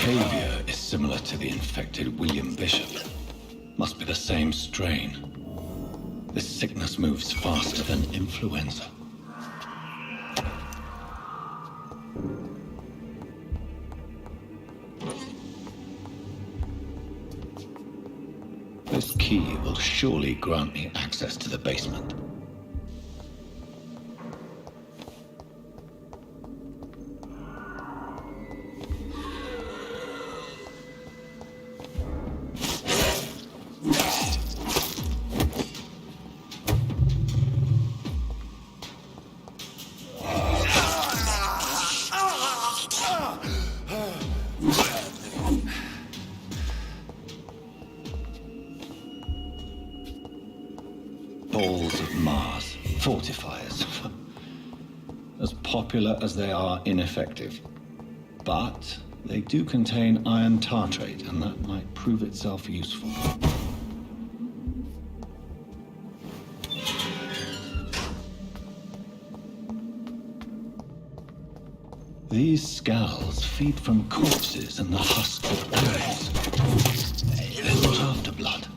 Behavior is similar to the infected William Bishop. Must be the same strain. This sickness moves faster than influenza. This key will surely grant me access to the basement. Balls of Mars, fortifiers. As popular as they are ineffective. But they do contain iron tartrate, and that might prove itself useful. These scowls feed from corpses and the husk of birds. They're not after blood.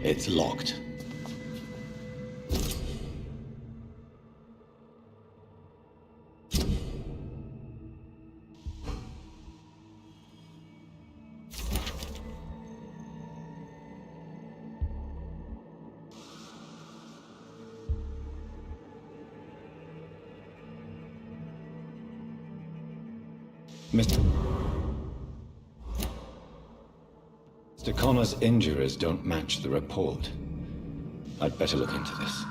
It's locked. Mr. Connor's injuries don't match the report. I'd better look into this.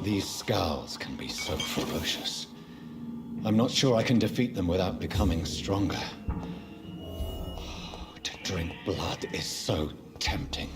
These skulls can be so ferocious. I'm not sure I can defeat them without becoming stronger. To drink blood is so tempting.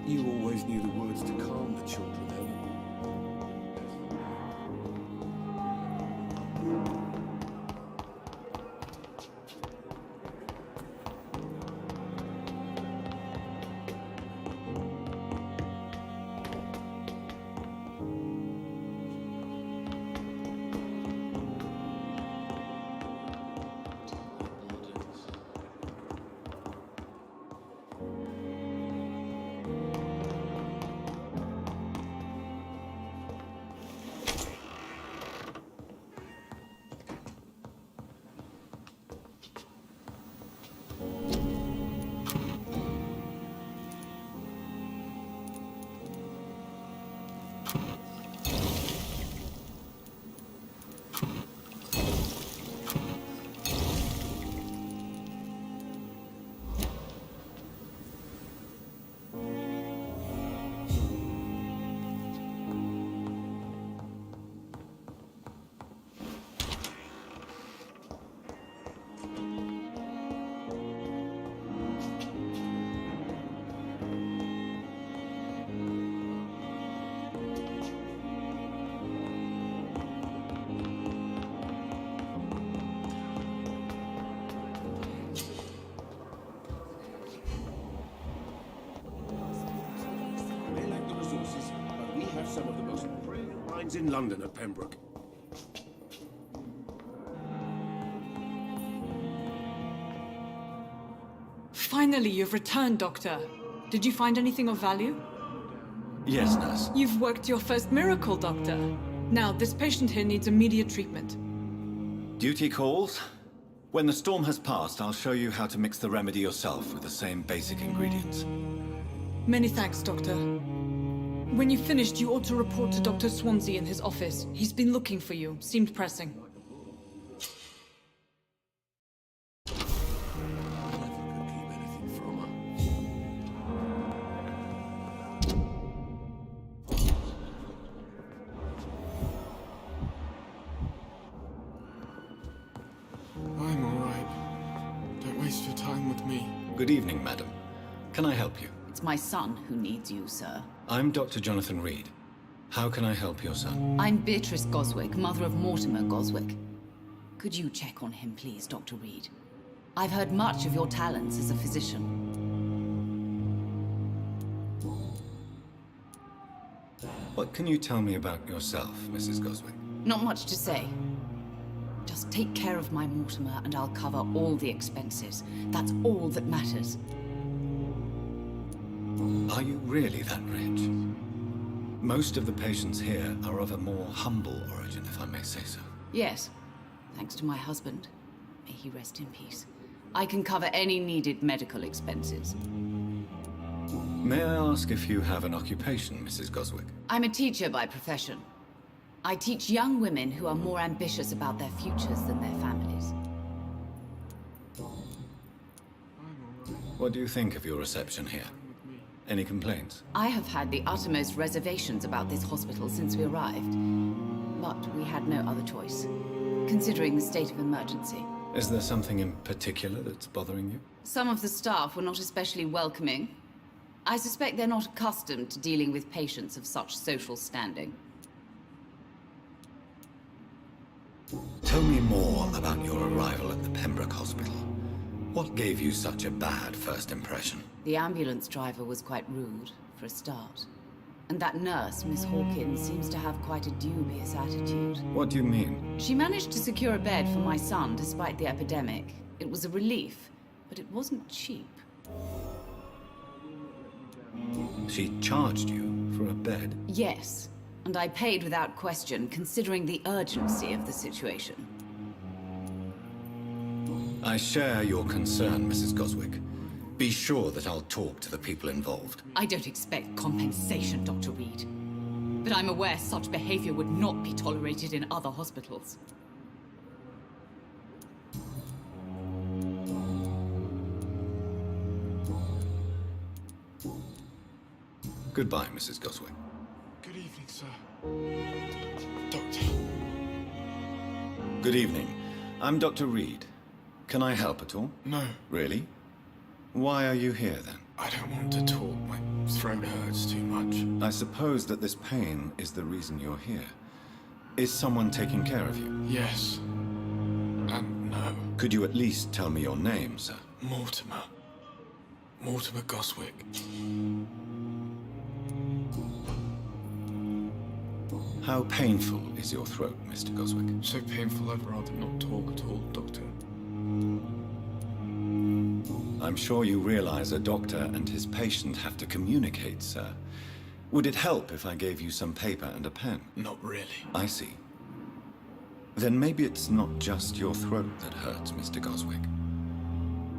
You always knew the words to calm the children, hadn't you? shines in London at Pembroke. Finally, you've returned, Doctor. Did you find anything of value? Yes, nurse. You've worked your first miracle, Doctor. Now, this patient here needs immediate treatment. Duty calls. When the storm has passed, I'll show you how to mix the remedy yourself with the same basic ingredients. Many thanks, Doctor. When you've finished, you ought to report to Dr. Swansea in his office. He's been looking for you. Seemed pressing. I'm all right. Don't waste your time with me. Good evening, madam. Can I help you? It's my son who needs you, sir. I'm Dr. Jonathan Reed. How can I help your son? I'm Beatrice Goswick, mother of Mortimer Goswick. Could you check on him, please, Dr. Reed? I've heard much of your talents as a physician. What can you tell me about yourself, Mrs. Goswick? Not much to say. Just take care of my Mortimer and I'll cover all the expenses. That's all that matters. Are you really that rich? Most of the patients here are of a more humble origin, if I may say so. Yes, thanks to my husband. May he rest in peace. I can cover any needed medical expenses. May I ask if you have an occupation, Mrs. Goswick? I'm a teacher by profession. I teach young women who are more ambitious about their futures than their families. What do you think of your reception here? Any complaints? I have had the uttermost reservations about this hospital since we arrived. But we had no other choice, considering the state of emergency. Is there something in particular that's bothering you? Some of the staff were not especially welcoming. I suspect they're not accustomed to dealing with patients of such social standing. Tell me more about your arrival at the Pembroke Hospital. What gave you such a bad first impression? The ambulance driver was quite rude, for a start. And that nurse, Miss Hawkins, seems to have quite a dubious attitude. What do you mean? She managed to secure a bed for my son despite the epidemic. It was a relief, but it wasn't cheap. She charged you for a bed? Yes, and I paid without question, considering the urgency of the situation. I share your concern, Mrs. Goswick. Be sure that I'll talk to the people involved. I don't expect compensation, Dr. Reed. But I'm aware such behavior would not be tolerated in other hospitals. Goodbye, Mrs. Goswick. Good evening, sir. Doctor. Good evening. I'm Dr. Reed. Can I help at all? No, Really? Why are you here, then? I don't want to talk. My throat hurts too much. I suppose that this pain is the reason you're here. Is someone taking care of you? Yes. And no. Could you at least tell me your name, sir? Mortimer. Mortimer Goswick. How painful is your throat, Mr. Goswick? So painful I'd rather not talk at all, Doctor. I'm sure you realize a doctor and his patient have to communicate, sir. Would it help if I gave you some paper and a pen? Not really. I see. Then maybe it's not just your throat that hurts, Mr. Goswick.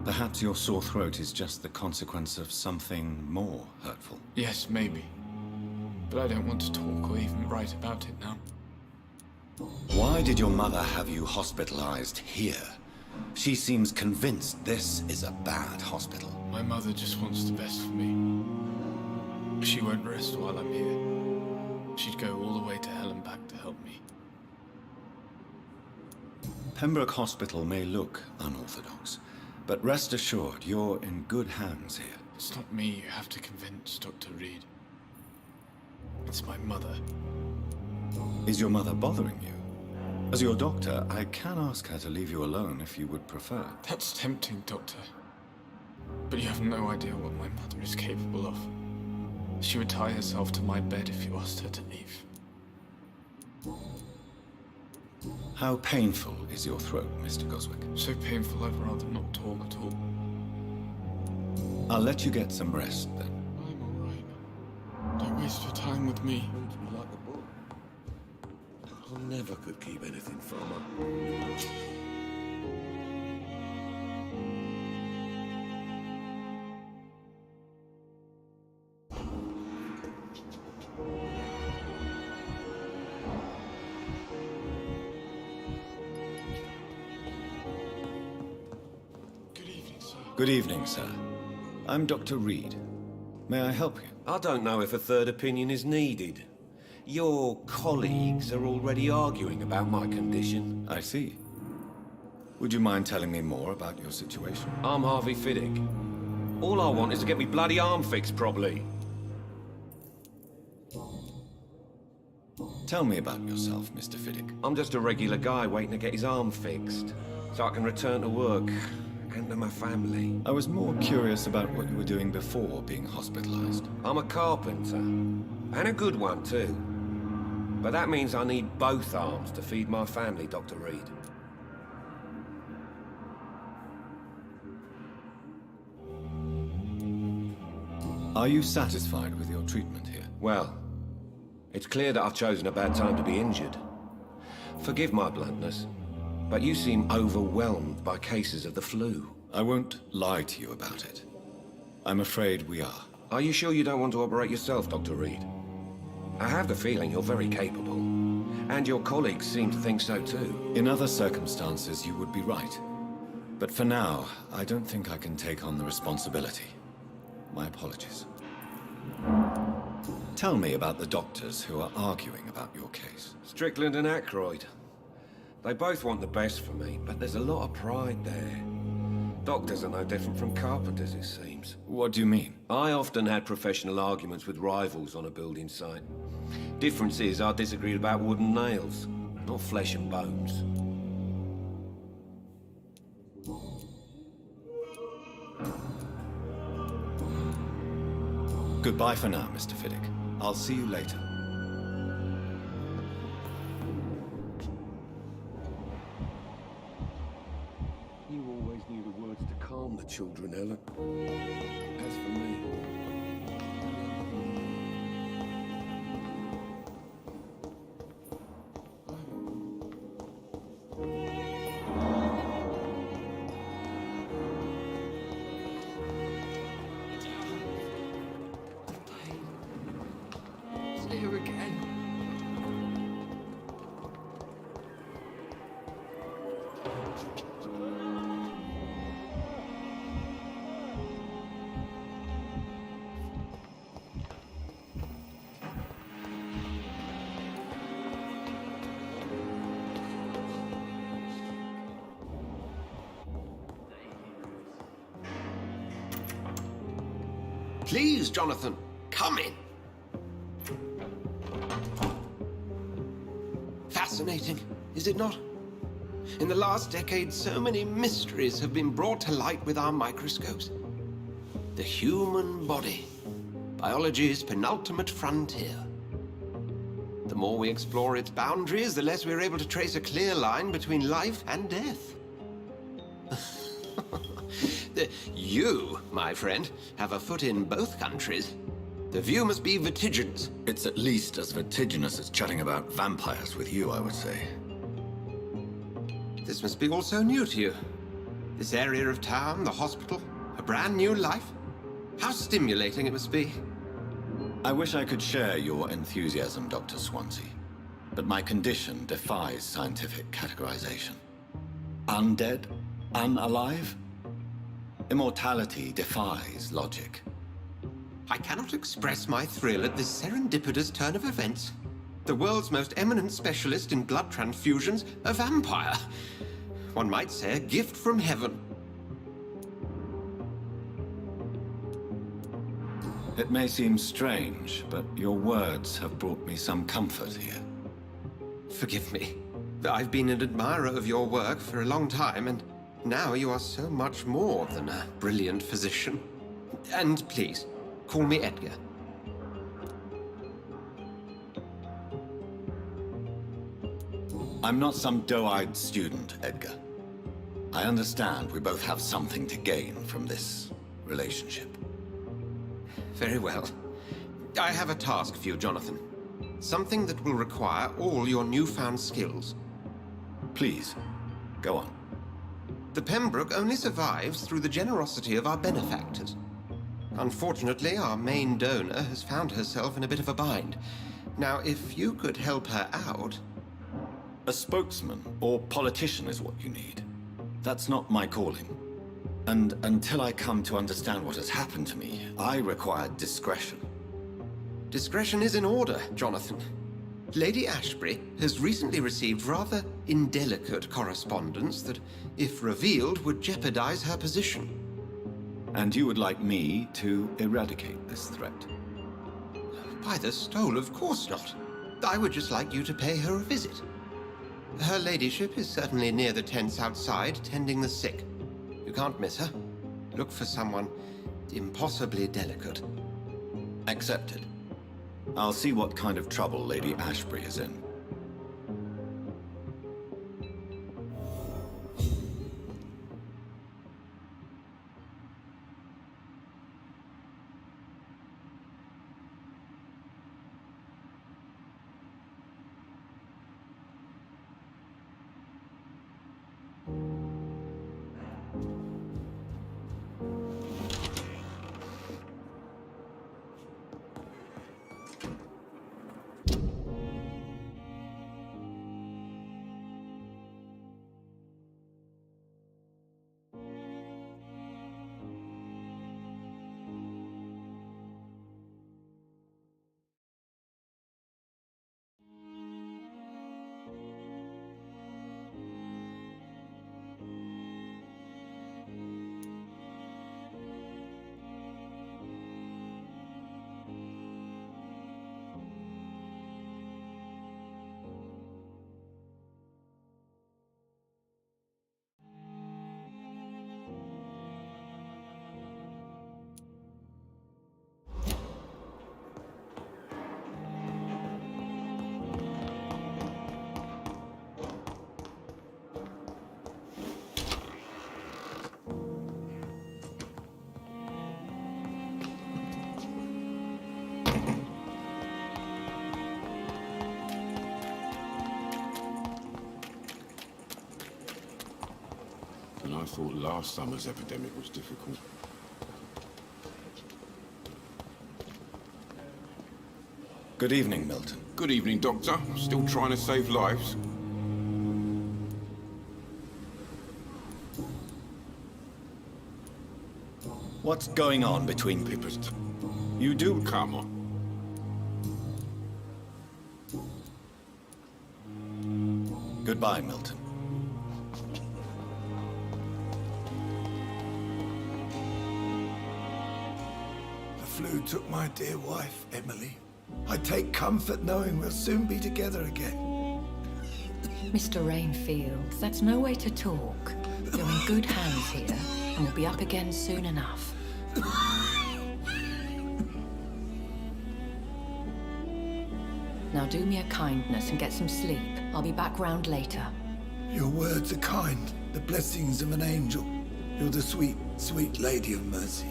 Perhaps your sore throat is just the consequence of something more hurtful. Yes, maybe. But I don't want to talk or even write about it now. Why did your mother have you hospitalized here? She seems convinced this is a bad hospital. My mother just wants the best for me. She won't rest while I'm here. She'd go all the way to hell and back to help me. Pembroke Hospital may look unorthodox, but rest assured you're in good hands here. It's not me you have to convince, Dr. Reed. It's my mother. Is your mother bothering you? As your doctor, I can ask her to leave you alone if you would prefer. That's tempting, Doctor. But you have no idea what my mother is capable of. She would tie herself to my bed if you asked her to leave. How painful is your throat, Mr. Goswick? So painful I'd rather not talk at all. I'll let you get some rest, then. I'm alright. Don't waste your time with me. Reads me like a book. I never could keep anything from her. Good evening, sir. Good evening, sir. I'm Dr. Reed. May I help you? I don't know if a third opinion is needed. Your colleagues are already arguing about my condition. I see. Would you mind telling me more about your situation? I'm Harvey Fiddick. All I want is to get me bloody arm fixed properly. Tell me about yourself, Mr. Fiddick. I'm just a regular guy waiting to get his arm fixed, so I can return to work and to my family. I was more curious about what you were doing before being hospitalized. I'm a carpenter, and a good one too. But that means I need both arms to feed my family, Dr. Reed. Are you satisfied with your treatment here? Well, it's clear that I've chosen a bad time to be injured. Forgive my bluntness, but you seem overwhelmed by cases of the flu. I won't lie to you about it. I'm afraid we are. Are you sure you don't want to operate yourself, Dr. Reed? I have the feeling you're very capable, and your colleagues seem to think so too. In other circumstances, you would be right. But for now, I don't think I can take on the responsibility. My apologies. Tell me about the doctors who are arguing about your case. Strickland and Aykroyd. They both want the best for me, but there's a lot of pride there. Doctors are no different from carpenters, it seems. What do you mean? I often had professional arguments with rivals on a building site. Difference is, I disagreed about wooden nails, not flesh and bones. Goodbye for now, Mr. Fiddick. I'll see you later. You always knew the words to calm the children, Ellen. As for me... It's here again. Please, Jonathan, come in. Fascinating, is it not? In the last decade, so many mysteries have been brought to light with our microscopes. The human body, biology's penultimate frontier. The more we explore its boundaries, the less we're able to trace a clear line between life and death. You, my friend, have a foot in both countries. The view must be vertiginous. It's at least as vertiginous as chatting about vampires with you, I would say. This must be all so new to you. This area of town, the hospital, a brand new life. How stimulating it must be. I wish I could share your enthusiasm, Dr. Swansea. But my condition defies scientific categorization. Undead? Unalive? Immortality defies logic. I cannot express my thrill at this serendipitous turn of events. The world's most eminent specialist in blood transfusions, a vampire. One might say a gift from heaven. It may seem strange, but your words have brought me some comfort here. Forgive me. I've been an admirer of your work for a long time, and now you are so much more than a brilliant physician. And please, call me Edgar. I'm not some doe-eyed student, Edgar. I understand we both have something to gain from this relationship. Very well. I have a task for you, Jonathan. Something that will require all your newfound skills. Please, go on. The Pembroke only survives through the generosity of our benefactors. Unfortunately, our main donor has found herself in a bit of a bind. Now, if you could help her out... A spokesman or politician is what you need. That's not my calling. And until I come to understand what has happened to me, I require discretion. Discretion is in order, Jonathan. Lady Ashbury has recently received rather indelicate correspondence that, if revealed, would jeopardize her position. And you would like me to eradicate this threat? By the stole, of course not. I would just like you to pay her a visit. Her ladyship is certainly near the tents outside, tending the sick. You can't miss her. Look for someone impossibly delicate. Accepted. I'll see what kind of trouble Lady Ashbury is in. And I thought last summer's epidemic was difficult. Good evening, Milton. Good evening, Doctor. Still trying to save lives? What's going on between people? You do... Come on. Goodbye, Milton. The flu took my dear wife, Emily. I take comfort knowing we'll soon be together again. Mr. Rainfield, that's no way to talk. You're in good hands here, and we'll be up again soon enough. Now do me a kindness and get some sleep. I'll be back round later. Your words are kind, the blessings of an angel. You're the sweet, sweet Lady of Mercy.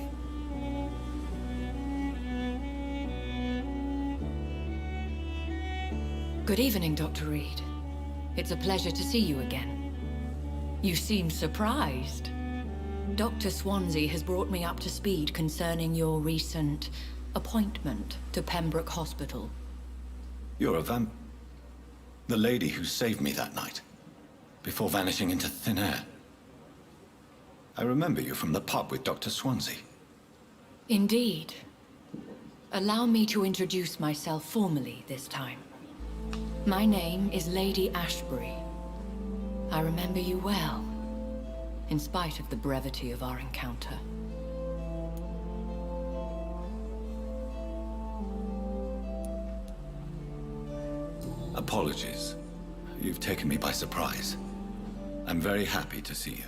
Good evening, Dr. Reed. It's a pleasure to see you again. You seem surprised. Dr. Swansea has brought me up to speed concerning your recent appointment to Pembroke Hospital. You're a vamp... The lady who saved me that night, before vanishing into thin air. I remember you from the pub with Dr. Swansea. Indeed. Allow me to introduce myself formally this time. My name is Lady Ashbury. I remember you well, in spite of the brevity of our encounter. Apologies. You've taken me by surprise. I'm very happy to see you.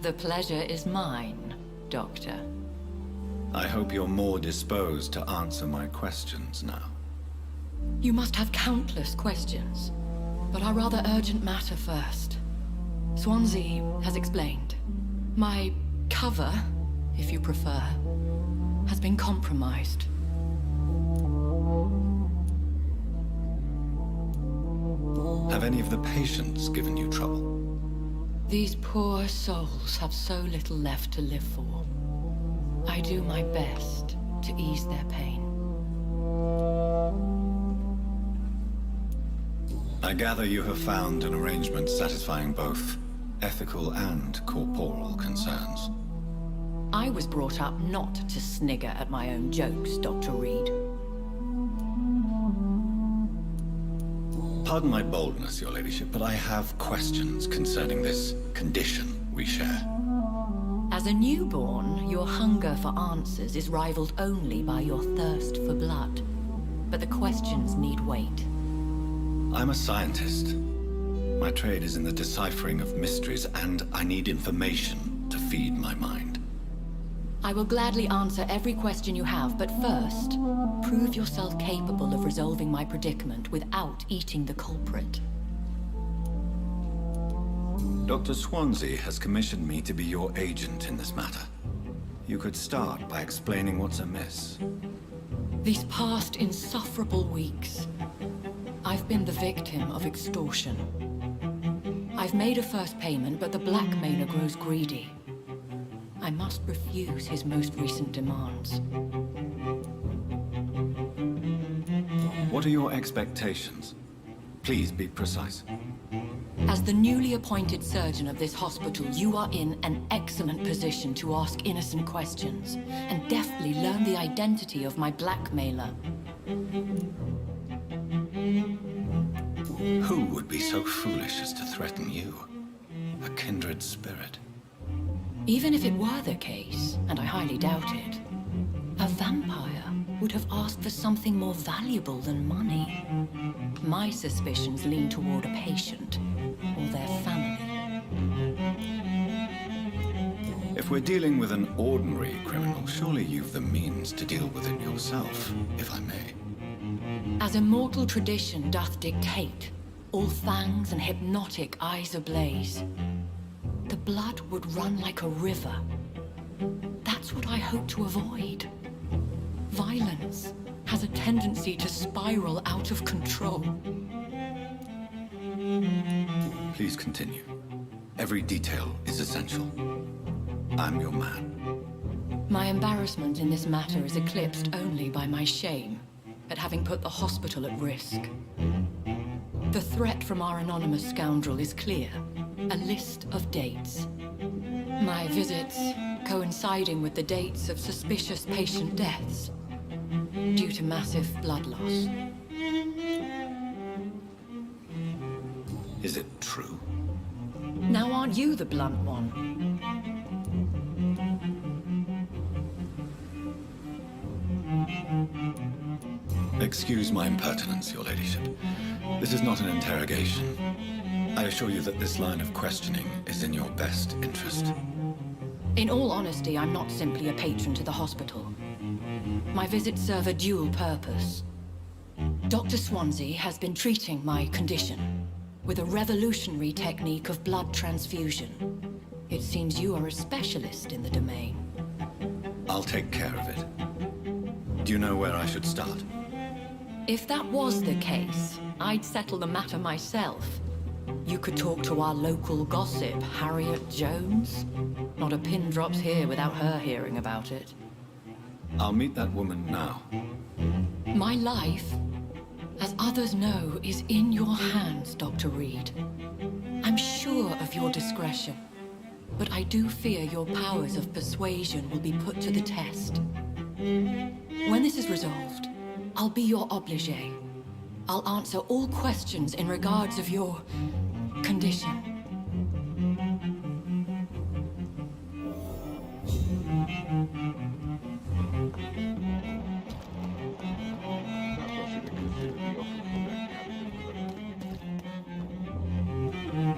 The pleasure is mine, Doctor. I hope you're more disposed to answer my questions now. You must have countless questions. But our rather urgent matter first. Swansea has explained. My cover, if you prefer, has been compromised. Have any of the patients given you trouble? These poor souls have so little left to live for. I do my best to ease their pain. I gather you have found an arrangement satisfying both ethical and corporal concerns. I was brought up not to snigger at my own jokes, Dr. Reed. Pardon my boldness, Your Ladyship, but I have questions concerning this condition we share. As a newborn, your hunger for answers is rivaled only by your thirst for blood. But the questions need wait. I'm a scientist. My trade is in the deciphering of mysteries, and I need information to feed my mind. I will gladly answer every question you have, but first, prove yourself capable of resolving my predicament without eating the culprit. Dr. Swansea has commissioned me to be your agent in this matter. You could start by explaining what's amiss. These past insufferable weeks, I've been the victim of extortion. I've made a first payment, but the blackmailer grows greedy. I must refuse his most recent demands. What are your expectations? Please be precise. As the newly appointed surgeon of this hospital, you are in an excellent position to ask innocent questions and deftly learn the identity of my blackmailer. Who would be so foolish as to threaten you? A kindred spirit. Even if it were the case, and I highly doubt it, a vampire would have asked for something more valuable than money. My suspicions lean toward a patient or their family. If we're dealing with an ordinary criminal, surely you've the means to deal with it yourself, if I may. As immortal tradition doth dictate, all fangs and hypnotic eyes ablaze, the blood would run like a river. That's what I hope to avoid. Violence has a tendency to spiral out of control. Please continue. Every detail is essential. I'm your man. My embarrassment in this matter is eclipsed only by my shame at having put the hospital at risk. The threat from our anonymous scoundrel is clear. A list of dates. My visits coinciding with the dates of suspicious patient deaths due to massive blood loss. Is it true? Now aren't you the blunt one? Excuse my impertinence, Your Ladyship. This is not an interrogation. I assure you that this line of questioning is in your best interest. In all honesty, I'm not simply a patron to the hospital. My visits serve a dual purpose. Dr. Swansea has been treating my condition with a revolutionary technique of blood transfusion. It seems you are a specialist in the domain. I'll take care of it. Do you know where I should start? If that was the case, I'd settle the matter myself. You could talk to our local gossip, Harriet Jones. Not a pin drops here without her hearing about it. I'll meet that woman now. My life, as others know, is in your hands, Dr. Reed. I'm sure of your discretion, but I do fear your powers of persuasion will be put to the test. When this is resolved, I'll be your obligé. I'll answer all questions in regards of your condition.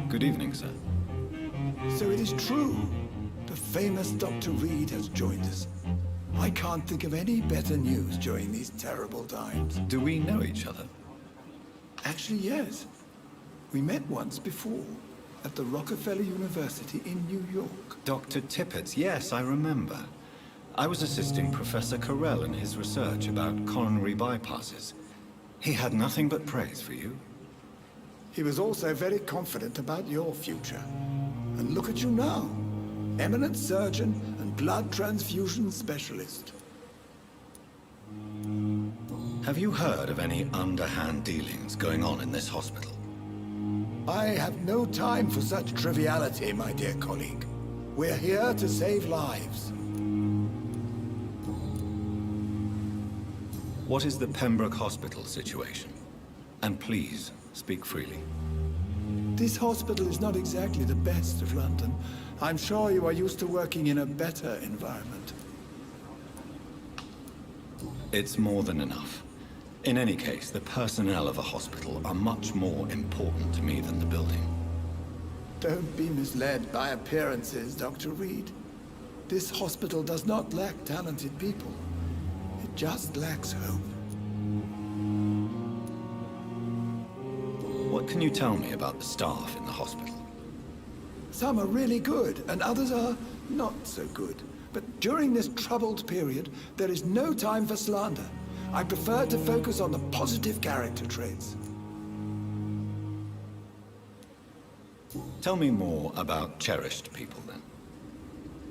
Good evening, sir. So it is true. The famous Dr. Reed has joined us. I can't think of any better news during these terrible times. Do we know each other? Actually, yes. We met once before, at the Rockefeller University in New York. Dr. Tippett, yes, I remember. I was assisting Professor Carell in his research about coronary bypasses. He had nothing but praise for you. He was also very confident about your future. And look at you now. Eminent surgeon and blood transfusion specialist. Have you heard of any underhand dealings going on in this hospital? I have no time for such triviality, my dear colleague. We're here to save lives. What is the Pembroke Hospital situation? And please, speak freely. This hospital is not exactly the best of London. I'm sure you are used to working in a better environment. It's more than enough. In any case, the personnel of a hospital are much more important to me than the building. Don't be misled by appearances, Dr. Reed. This hospital does not lack talented people. It just lacks hope. What can you tell me about the staff in the hospital? Some are really good, and others are not so good. But during this troubled period, there is no time for slander. I prefer to focus on the positive character traits. Tell me more about cherished people, then.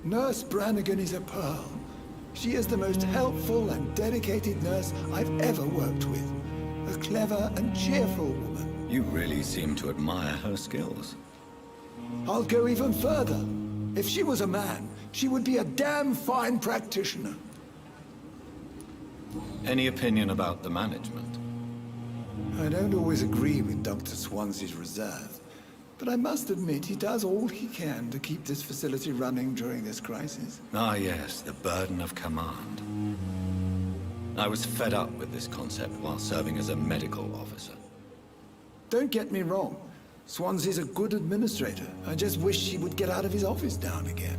Nurse Brannigan is a pearl. She is the most helpful and dedicated nurse I've ever worked with. A clever and cheerful woman. You really seem to admire her skills. I'll go even further. If she was a man, she would be a damn fine practitioner. Any opinion about the management? I don't always agree with Dr. Swansea's reserve, but I must admit he does all he can to keep this facility running during this crisis. Ah, yes, the burden of command. I was fed up with this concept while serving as a medical officer. Don't get me wrong. Swansea's a good administrator. I just wish he would get out of his office now and again.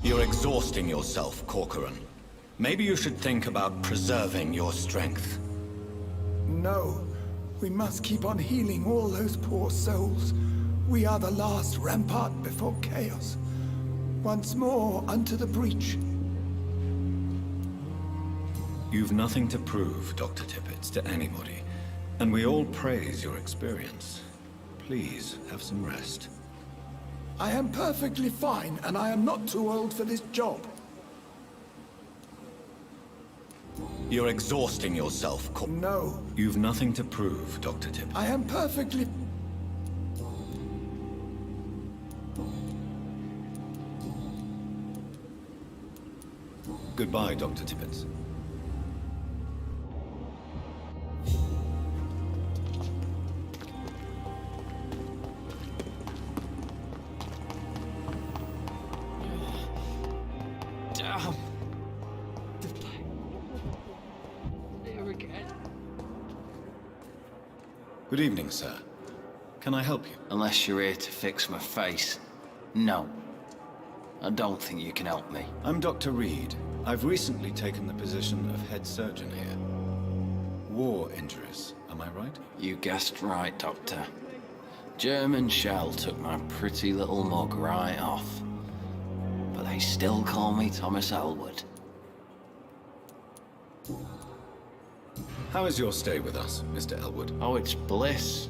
You're exhausting yourself, Corcoran. Maybe you should think about preserving your strength. No. We must keep on healing all those poor souls. We are the last rampart before chaos. Once more, unto the breach. You've nothing to prove, Dr. Tippett, to anybody. And we all praise your experience. Please, have some rest. I am perfectly fine, and I am not too old for this job. You're exhausting yourself, No. You've nothing to prove, Dr. Tippett. I am perfectly... Goodbye, Dr. Tippett. Damn. There again. Good evening, sir. Can I help you? Unless you're here to fix my face. No. I don't think you can help me. I'm Dr. Reed. I've recently taken the position of head surgeon here. War injuries, am I right? You guessed right, Doctor. German shell took my pretty little mug right off. But they still call me Thomas Elwood. How is your stay with us, Mr. Elwood? Oh, it's bliss.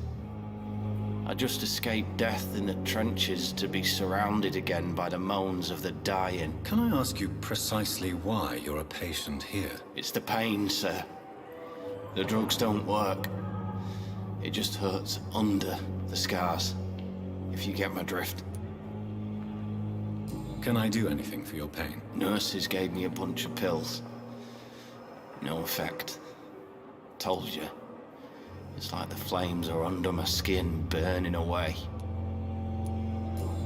I just escaped death in the trenches to be surrounded again by the moans of the dying. Can I ask you precisely why you're a patient here? It's the pain, sir. The drugs don't work. It just hurts under the scars, if you get my drift. Can I do anything for your pain? Nurses gave me a bunch of pills. No effect. Told you. It's like the flames are under my skin, burning away.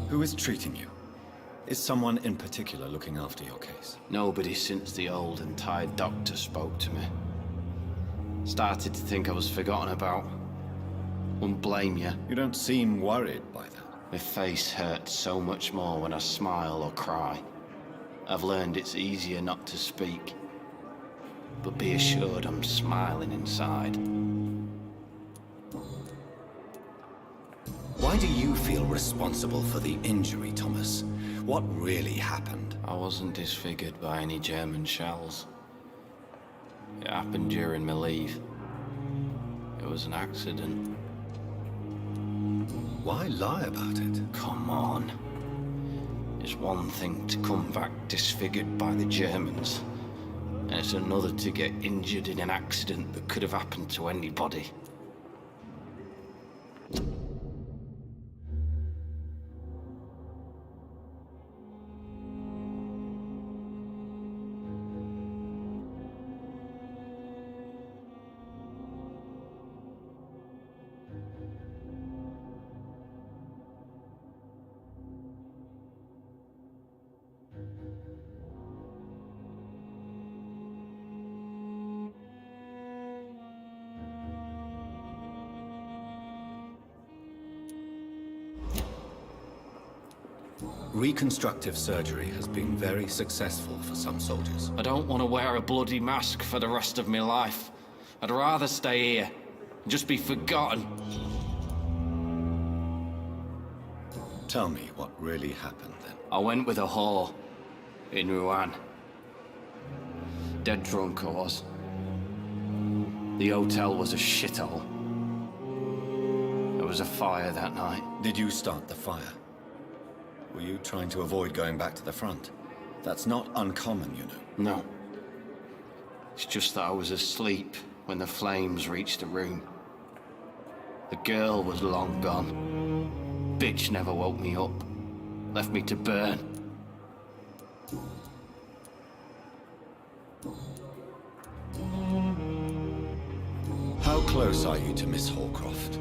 Who is treating you? Is someone in particular looking after your case? Nobody since the old and tired doctor spoke to me. Started to think I was forgotten about. Wouldn't blame you. You don't seem worried by that. My face hurts so much more when I smile or cry. I've learned it's easier not to speak. But be assured I'm smiling inside. feel responsible for the injury, Thomas? What really happened? I wasn't disfigured by any German shells. It happened during my leave. It was an accident. Why lie about it? Come on. It's one thing to come back disfigured by the Germans, and it's another to get injured in an accident that could have happened to anybody. Reconstructive surgery has been very successful for some soldiers. I don't want to wear a bloody mask for the rest of my life. I'd rather stay here and just be forgotten. Tell me what really happened then. I went with a whore in Rouen. Dead drunk I was. The hotel was a shithole. There was a fire that night. Did you start the fire? Were you trying to avoid going back to the front? That's not uncommon, you know. No. It's just that I was asleep when the flames reached the room. The girl was long gone. Bitch never woke me up. Left me to burn. How close are you to Miss Hallcroft?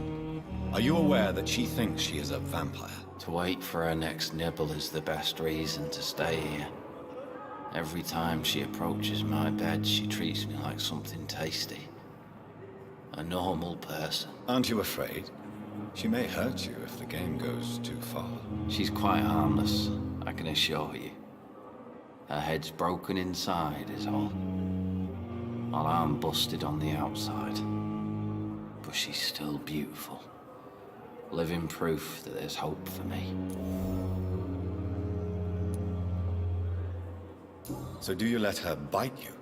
Are you aware that she thinks she is a vampire? To wait for her next nibble is the best reason to stay here. Every time she approaches my bed, she treats me like something tasty. A normal person. Aren't you afraid? She may hurt you if the game goes too far. She's quite harmless, I can assure you. Her head's broken inside is all. While I'm busted on the outside. But she's still beautiful. Living proof that there's hope for me. So do you let her bite you?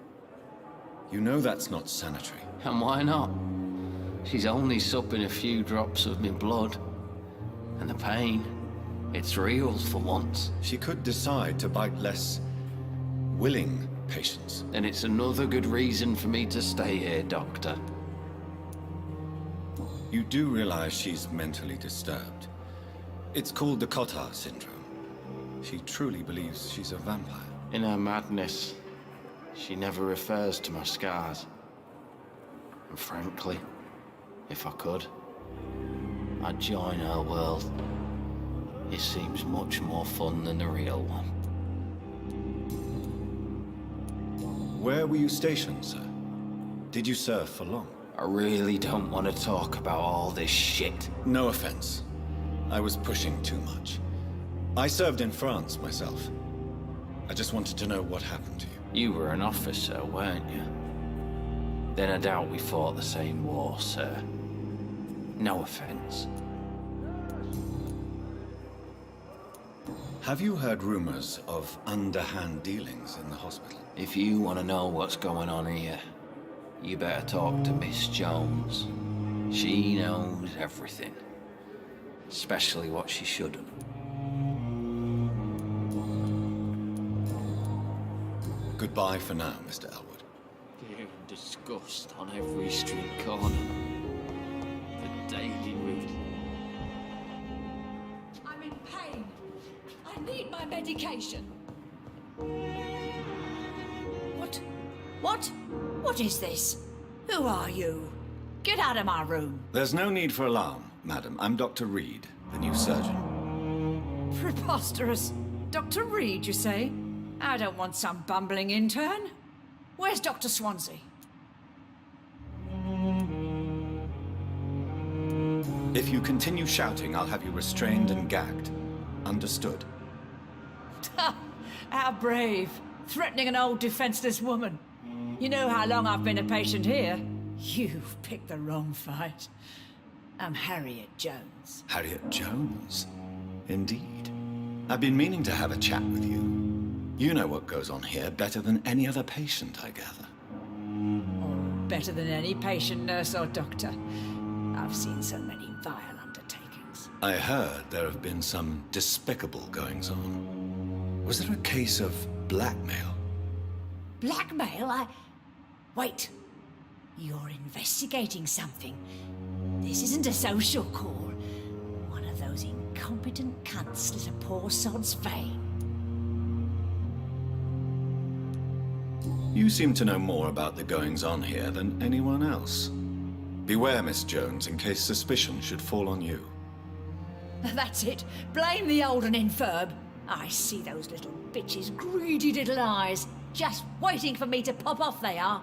You know that's not sanitary. And why not? She's only supping a few drops of my blood. And the pain, it's real for once. She could decide to bite less willing patients. And it's another good reason for me to stay here, Doctor. You do realize she's mentally disturbed. It's called the Cotard syndrome. She truly believes she's a vampire. In her madness, she never refers to my scars. And frankly, if I could, I'd join her world. It seems much more fun than the real one. Where were you stationed, sir? Did you serve for long? I really don't want to talk about all this shit. No offense. I was pushing too much. I served in France myself. I just wanted to know what happened to you. You were an officer, weren't you? Then I doubt we fought the same war, sir. No offense. Have you heard rumors of underhand dealings in the hospital? If you want to know what's going on here, you better talk to Miss Jones. She knows everything. Especially what she shouldn't. Goodbye for now, Mr. Elwood. Fear and disgust on every street corner. The daily route. I'm in pain. I need my medication. What? What is this? Who are you? Get out of my room. There's no need for alarm, madam. I'm Dr. Reed, the new surgeon. Preposterous. Dr. Reed, you say? I don't want some bumbling intern. Where's Dr. Swansea? If you continue shouting, I'll have you restrained and gagged. Understood? How brave. Threatening an old defenseless woman. You know how long I've been a patient here? You've picked the wrong fight. I'm Harriet Jones. Harriet Jones? Indeed. I've been meaning to have a chat with you. You know what goes on here better than any other patient, I gather. Oh, better than any patient, nurse, or doctor. I've seen so many vile undertakings. I heard there have been some despicable goings-on. Was there a case of blackmail? Blackmail? Wait. You're investigating something. This isn't a social call. One of those incompetent cunts slit a poor sod's vein. You seem to know more about the goings-on here than anyone else. Beware, Miss Jones, in case suspicion should fall on you. That's it. Blame the old and infirm. I see those little bitches' greedy little eyes. Just waiting for me to pop off they are.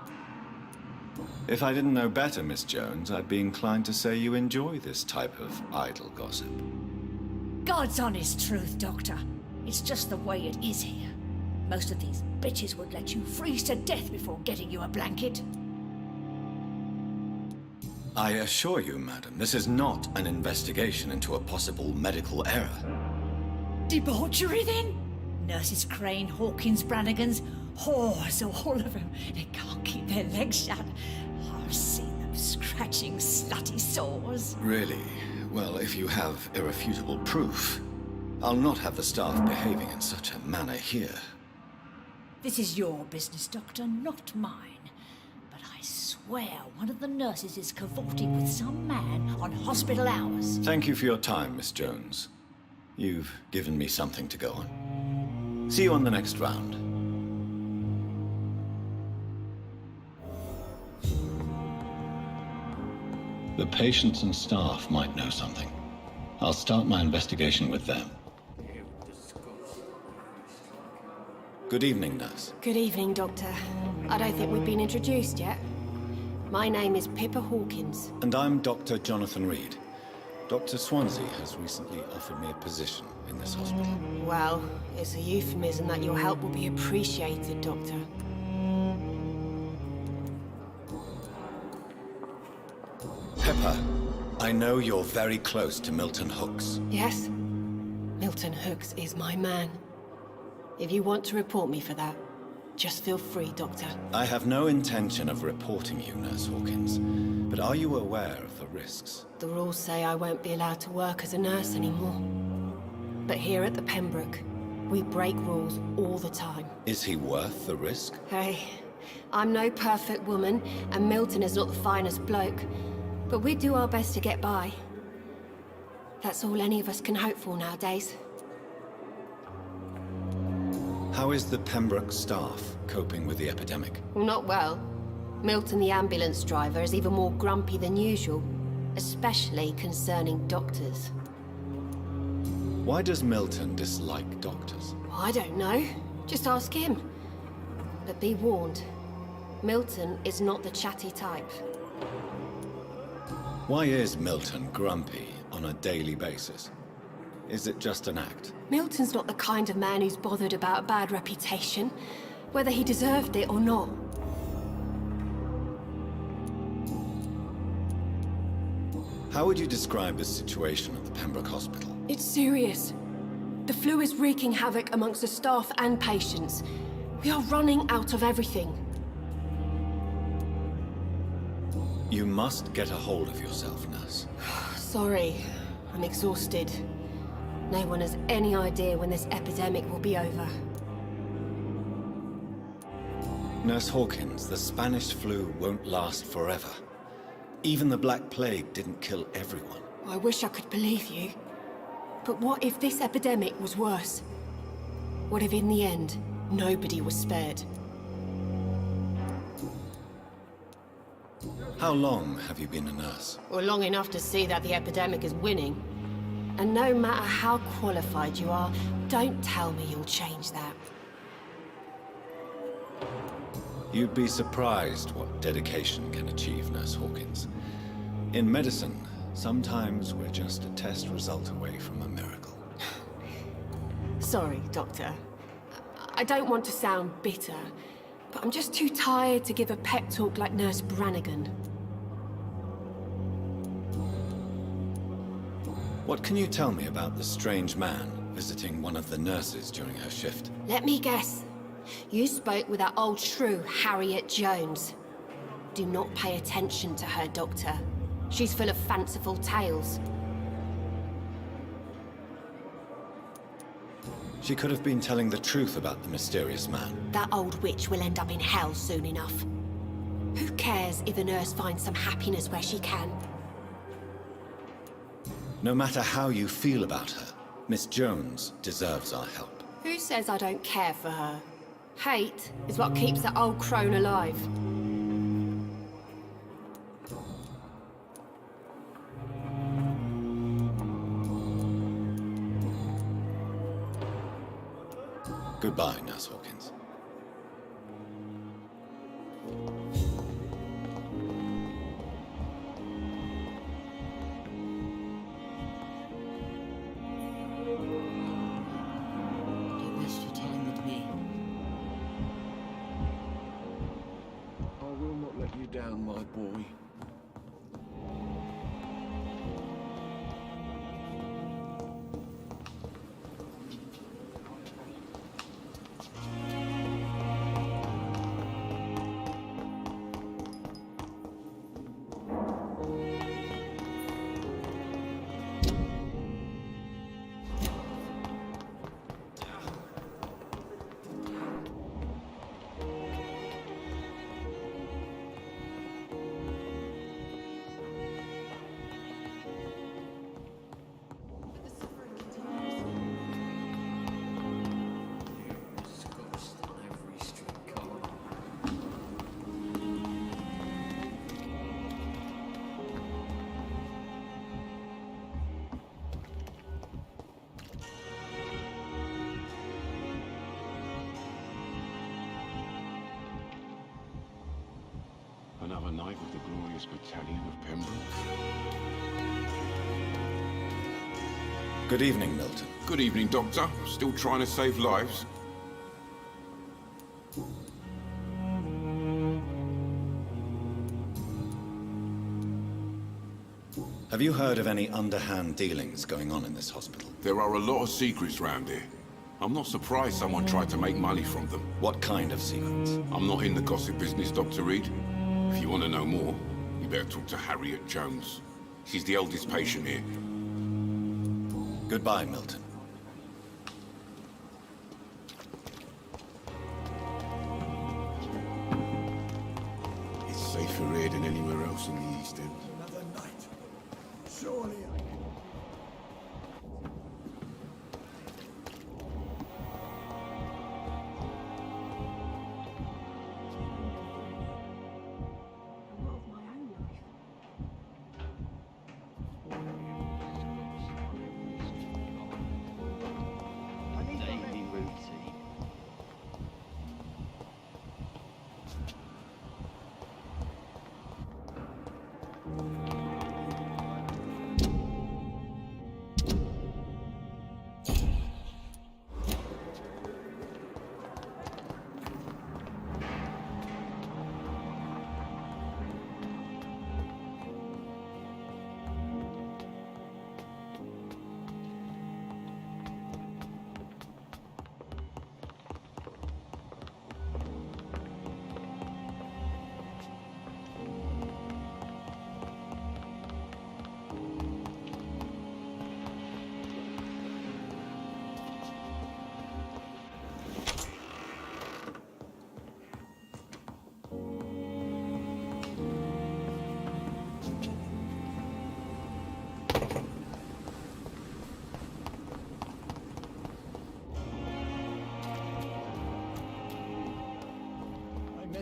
If I didn't know better, Miss Jones, I'd be inclined to say you enjoy this type of idle gossip. God's honest truth, Doctor. It's just the way it is here. Most of these bitches would let you freeze to death before getting you a blanket. I assure you, madam, this is not an investigation into a possible medical error. Debauchery, then? Nurses Crane, Hawkins, Brannigans, whores, all of them. They can't keep their legs shut. I've seen them scratching slutty sores. Really? Well, if you have irrefutable proof, I'll not have the staff behaving in such a manner here. This is your business, Doctor, not mine. But I swear one of the nurses is cavorting with some man on hospital hours. Thank you for your time, Miss Jones. You've given me something to go on. See you on the next round. The patients and staff might know something. I'll start my investigation with them. Good evening, nurse. Good evening, Doctor. I don't think we've been introduced yet. My name is Pippa Hawkins. And I'm Dr. Jonathan Reed. Dr. Swansea has recently offered me a position in this hospital. Well, it's a euphemism that your help will be appreciated, Doctor. Pippa, I know you're very close to Milton Hooks. Yes? Milton Hooks is my man. If you want to report me for that, just feel free, Doctor. I have no intention of reporting you, Nurse Hawkins, but are you aware of the risks? The rules say I won't be allowed to work as a nurse anymore. But here at the Pembroke, we break rules all the time. Is he worth the risk? Hey, I'm no perfect woman, and Milton is not the finest bloke. But we do our best to get by. That's all any of us can hope for nowadays. How is the Pembroke staff coping with the epidemic? Well, not well. Milton, the ambulance driver, is even more grumpy than usual. Especially concerning doctors. Why does Milton dislike doctors? I don't know. Just ask him. But be warned, Milton is not the chatty type. Why is Milton grumpy on a daily basis? Is it just an act? Milton's not the kind of man who's bothered about a bad reputation, whether he deserved it or not. How would you describe the situation at the Pembroke Hospital? It's serious. The flu is wreaking havoc amongst the staff and patients. We are running out of everything. You must get a hold of yourself, nurse. Sorry, I'm exhausted. No one has any idea when this epidemic will be over. Nurse Hawkins, the Spanish flu won't last forever. Even the Black Plague didn't kill everyone. I wish I could believe you. But what if this epidemic was worse? What if in the end, nobody was spared? How long have you been a nurse? Well, long enough to see that the epidemic is winning. And no matter how qualified you are, don't tell me you'll change that. You'd be surprised what dedication can achieve, Nurse Hawkins. In medicine, sometimes we're just a test result away from a miracle. Sorry, Doctor. I don't want to sound bitter, but I'm just too tired to give a pep talk like Nurse Brannigan. What can you tell me about the strange man visiting one of the nurses during her shift? Let me guess. You spoke with that old shrew, Harriet Jones. Do not pay attention to her, Doctor. She's full of fanciful tales. She could have been telling the truth about the mysterious man. That old witch will end up in hell soon enough. Who cares if a nurse finds some happiness where she can? No matter how you feel about her, Miss Jones deserves our help. Who says I don't care for her? Hate is what keeps that old crone alive. Goodbye, Nurse Hawkins. Don't waste your time with me. I will not let you down, my boy. Another night with the glorious battalion of Pembroke. Good evening, Milton. Good evening, Doctor. Still trying to save lives? Have you heard of any underhand dealings going on in this hospital? There are a lot of secrets round here. I'm not surprised someone tried to make money from them. What kind of secrets? I'm not in the gossip business, Dr. Reed. If you want to know more, you better talk to Harriet Jones. She's the eldest patient here. Goodbye, Milton. It's safer here than anywhere else in the East End. Another night. Surely I can... Daily routine.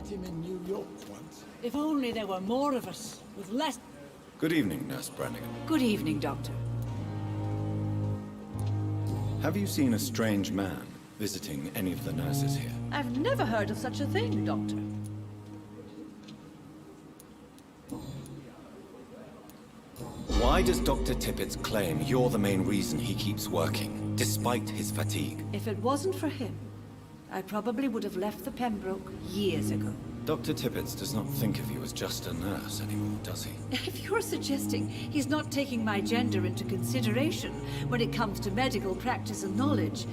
met him in New York once. If only there were more of us, with less... Good evening, Nurse Brannigan. Good evening, Doctor. Have you seen a strange man visiting any of the nurses here? I've never heard of such a thing, Doctor. Why does Dr. Tippett's claim you're the main reason he keeps working, despite his fatigue? If it wasn't for him, I probably would have left the Pembroke years ago. Dr. Tippett does not think of you as just a nurse anymore, does he? If you're suggesting he's not taking my gender into consideration when it comes to medical practice and knowledge,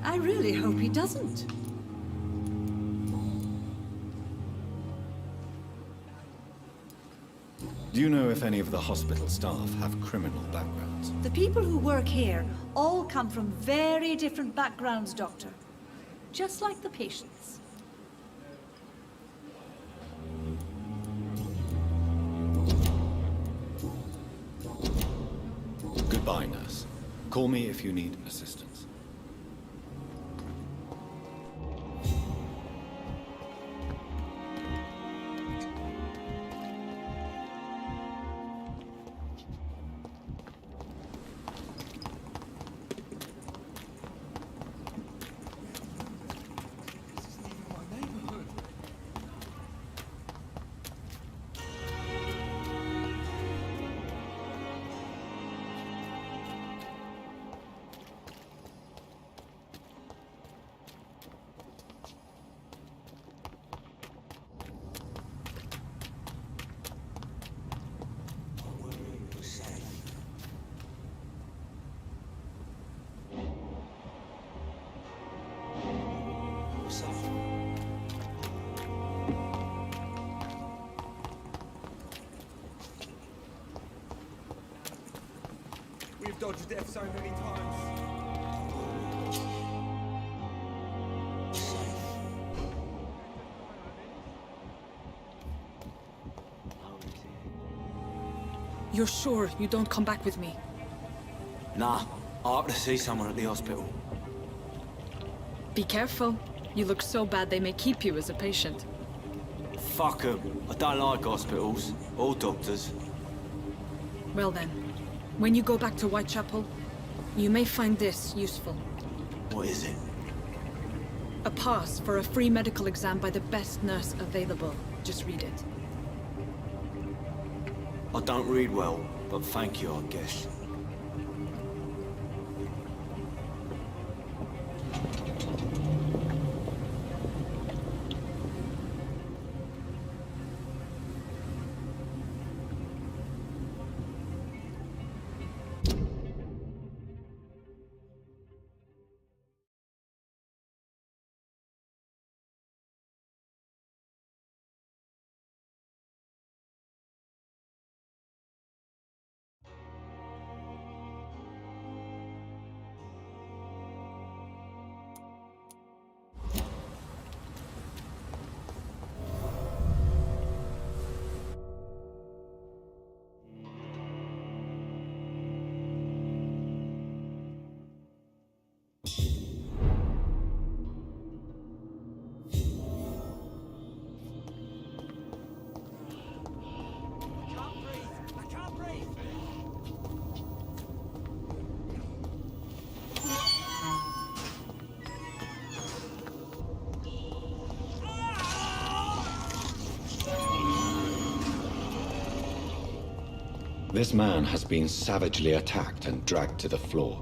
I really hope he doesn't. Do you know if any of the hospital staff have criminal backgrounds? The people who work here all come from very different backgrounds, Doctor. Just like the patients. Goodbye, nurse. Call me if you need assistance. We've dodged death so many times. You're sure you don't come back with me? Nah, I have to see someone at the hospital. Be careful. You look so bad they may keep you as a patient. Fuck 'em. I don't like hospitals. Or doctors. Well then, when you go back to Whitechapel, you may find this useful. What is it? A pass for a free medical exam by the best nurse available. Just read it. I don't read well, but thank you, I guess. This man has been savagely attacked and dragged to the floor.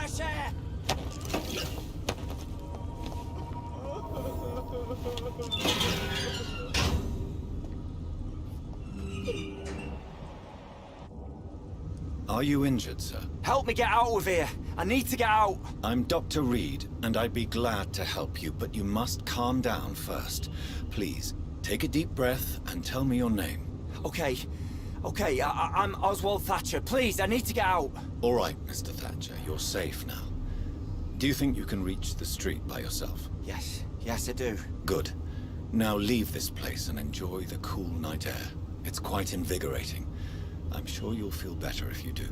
fresh air! Are you injured, sir? Help me get out of here! I need to get out! I'm Dr. Reed, and I'd be glad to help you, but you must calm down first. Please, take a deep breath and tell me your name. Okay, I'm Oswald Thatcher. Please, I need to get out. All right, Mr. Thatcher, you're safe now. Do you think you can reach the street by yourself? Yes, I do. Good. Now leave this place and enjoy the cool night air. It's quite invigorating. I'm sure you'll feel better if you do.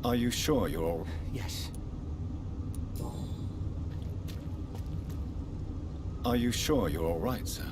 Are you sure you're all... Yes. Are you sure you're all right, sir?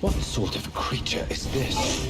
What sort of creature is this?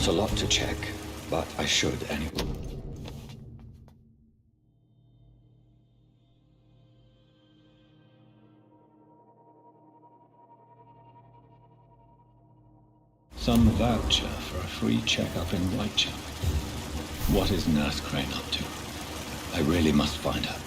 Not a lot to check, but I should anyway. Some voucher for a free checkup in Whitechapel. What is Nurse Crane up to? I really must find her.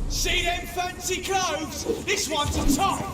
See them fancy clothes? This one's a top!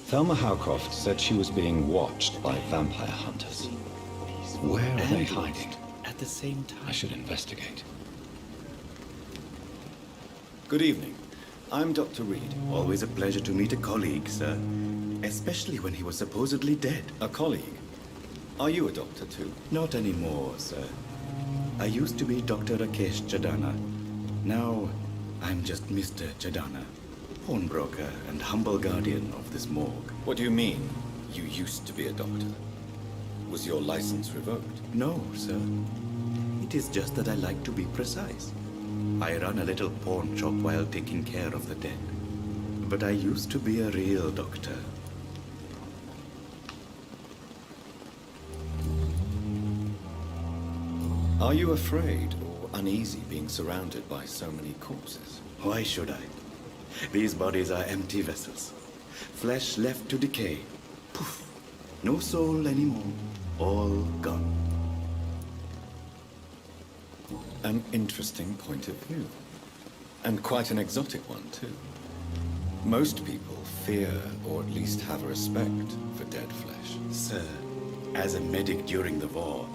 Thelma Howcroft said she was being watched by vampire hunters. Where are they hiding? At the same time. I should investigate. Good evening. I'm Dr. Reed. Always a pleasure to meet a colleague, sir. Especially when he was supposedly dead. A colleague? Are you a doctor too? Not anymore, sir. I used to be Dr. Rakesh Chadana. Now, I'm just Mr. Chadana, pawnbroker and humble guardian of this morgue. What do you mean, you used to be a doctor? Was your license revoked? No, sir. It is just that I like to be precise. I run a little pawn shop while taking care of the dead. But I used to be a real doctor. Are you afraid or uneasy being surrounded by so many corpses? Why should I? These bodies are empty vessels. Flesh left to decay. Poof. No soul anymore. All gone. An interesting point of view. And quite an exotic one, too. Most people fear, or at least have respect, for dead flesh. Sir, as a medic during the war,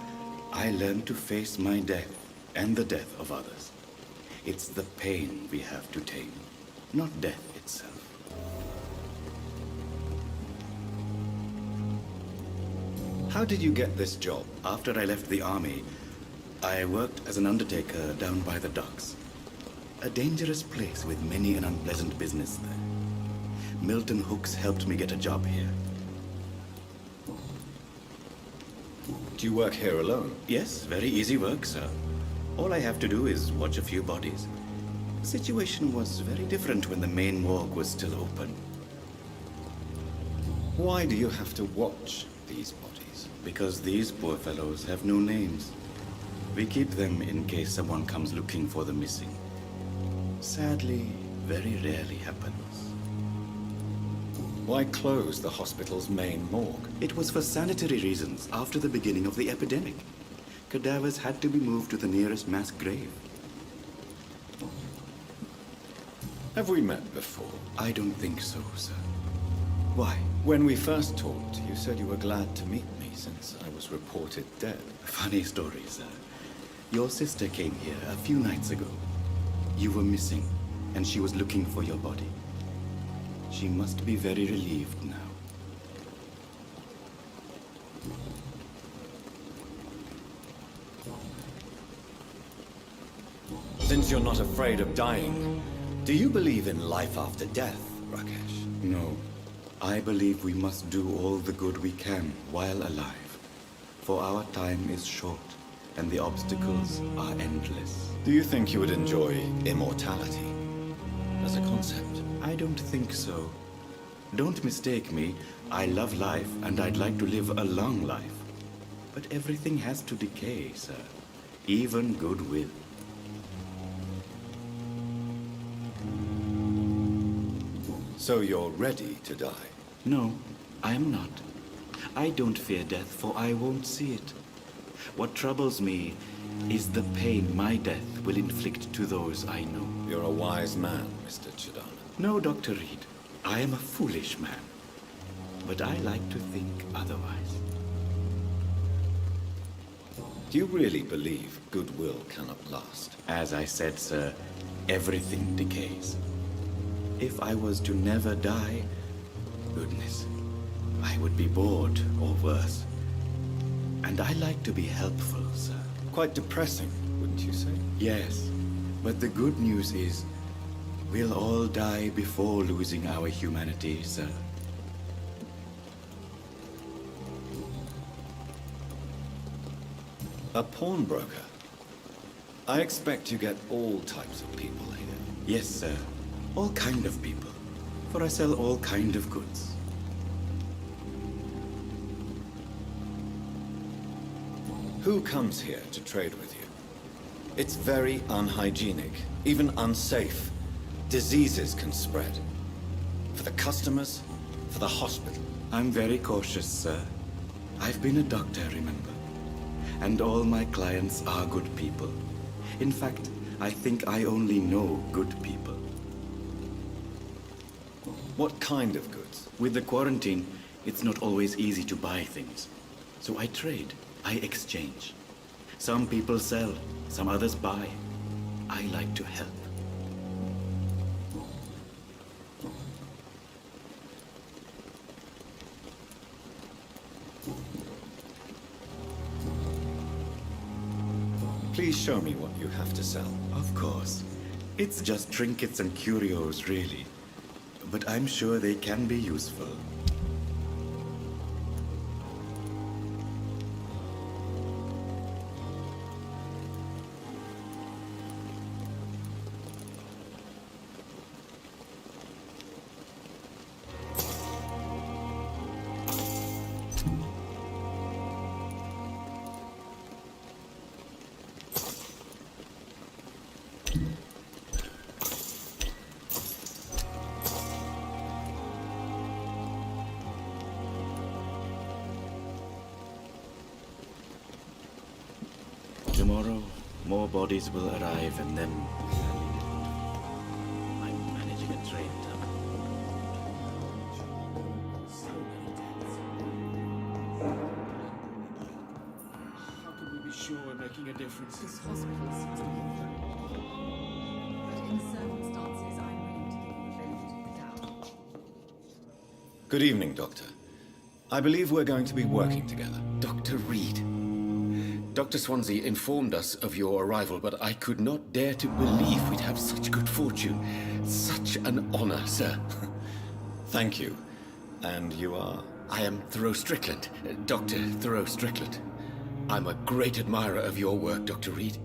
I learned to face my death and the death of others. It's the pain we have to tame, not death itself. How did you get this job? After I left the army, I worked as an undertaker down by the docks. A dangerous place with many an unpleasant business there. Milton Hooks helped me get a job here. Do you work here alone? Yes, very easy work, sir. All I have to do is watch a few bodies. The situation was very different when the main morgue was still open. Why do you have to watch these bodies? Because these poor fellows have no names. We keep them in case someone comes looking for the missing. Sadly, very rarely happens. Why close the hospital's main morgue? It was for sanitary reasons after the beginning of the epidemic. Cadavers had to be moved to the nearest mass grave. Have we met before? I don't think so, sir. Why? When we first talked, you said you were glad to meet me since I was reported dead. Funny story, sir. Your sister came here a few nights ago. You were missing, and she was looking for your body. She must be very relieved now. Since you're not afraid of dying, do you believe in life after death, Rakesh? No. I believe we must do all the good we can while alive. For our time is short, and the obstacles are endless. Do you think you would enjoy immortality as a concept? I don't think so. Don't mistake me. I love life, and I'd like to live a long life. But everything has to decay, sir. Even goodwill. So you're ready to die? No, I am not. I don't fear death, for I won't see it. What troubles me is the pain my death will inflict to those I know. You're a wise man, Mr. Chidana. No, Dr. Reed. I am a foolish man. But I like to think otherwise. Do you really believe goodwill cannot last? As I said, sir, everything decays. If I was to never die, goodness, I would be bored or worse. And I like to be helpful, sir. Quite depressing, wouldn't you say? Yes, but the good news is, we'll all die before losing our humanity, sir. A pawnbroker? I expect you get all types of people here. Yes, sir. All kind of people. For I sell all kind of goods. Who comes here to trade with you? It's very unhygienic, even unsafe. Diseases can spread. For the customers, for the hospital. I'm very cautious, sir. I've been a doctor, remember? And all my clients are good people. In fact, I think I only know good people. What kind of goods? With the quarantine, it's not always easy to buy things. So I trade, I exchange. Some people sell, some others buy. I like to help. Please show me what you have to sell. Of course. It's just trinkets and curios, really. But I'm sure they can be useful. Tomorrow, more bodies will arrive and then... I'm managing a train tunnel. So many deaths. How can we be sure we're making a difference? This hospital seems to be fine. But in circumstances, I'm willing to give you the benefit of the doubt. Good evening, Doctor. I believe we're going to be working together. Dr. Reed. Dr. Swansea informed us of your arrival, but I could not dare to believe we'd have such good fortune. Such an honor, sir. Thank you. And you are? I am Thoreau Strickland, Dr. Thoreau Strickland. I'm a great admirer of your work, Dr. Reed.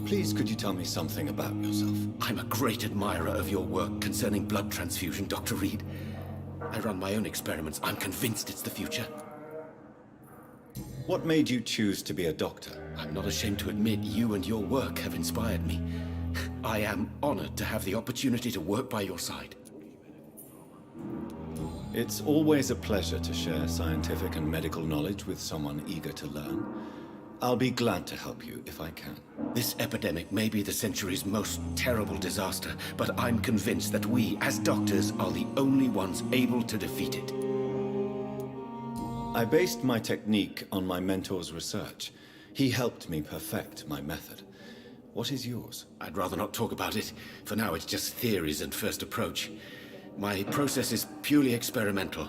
Please, could you tell me something about yourself? I'm a great admirer of your work concerning blood transfusion, Dr. Reed. I run my own experiments. I'm convinced it's the future. What made you choose to be a doctor? I'm not ashamed to admit you and your work have inspired me. I am honored to have the opportunity to work by your side. It's always a pleasure to share scientific and medical knowledge with someone eager to learn. I'll be glad to help you if I can. This epidemic may be the century's most terrible disaster, but I'm convinced that we, as doctors, are the only ones able to defeat it. I based my technique on my mentor's research. He helped me perfect my method. What is yours? I'd rather not talk about it. For now, it's just theories and first approach. My process is purely experimental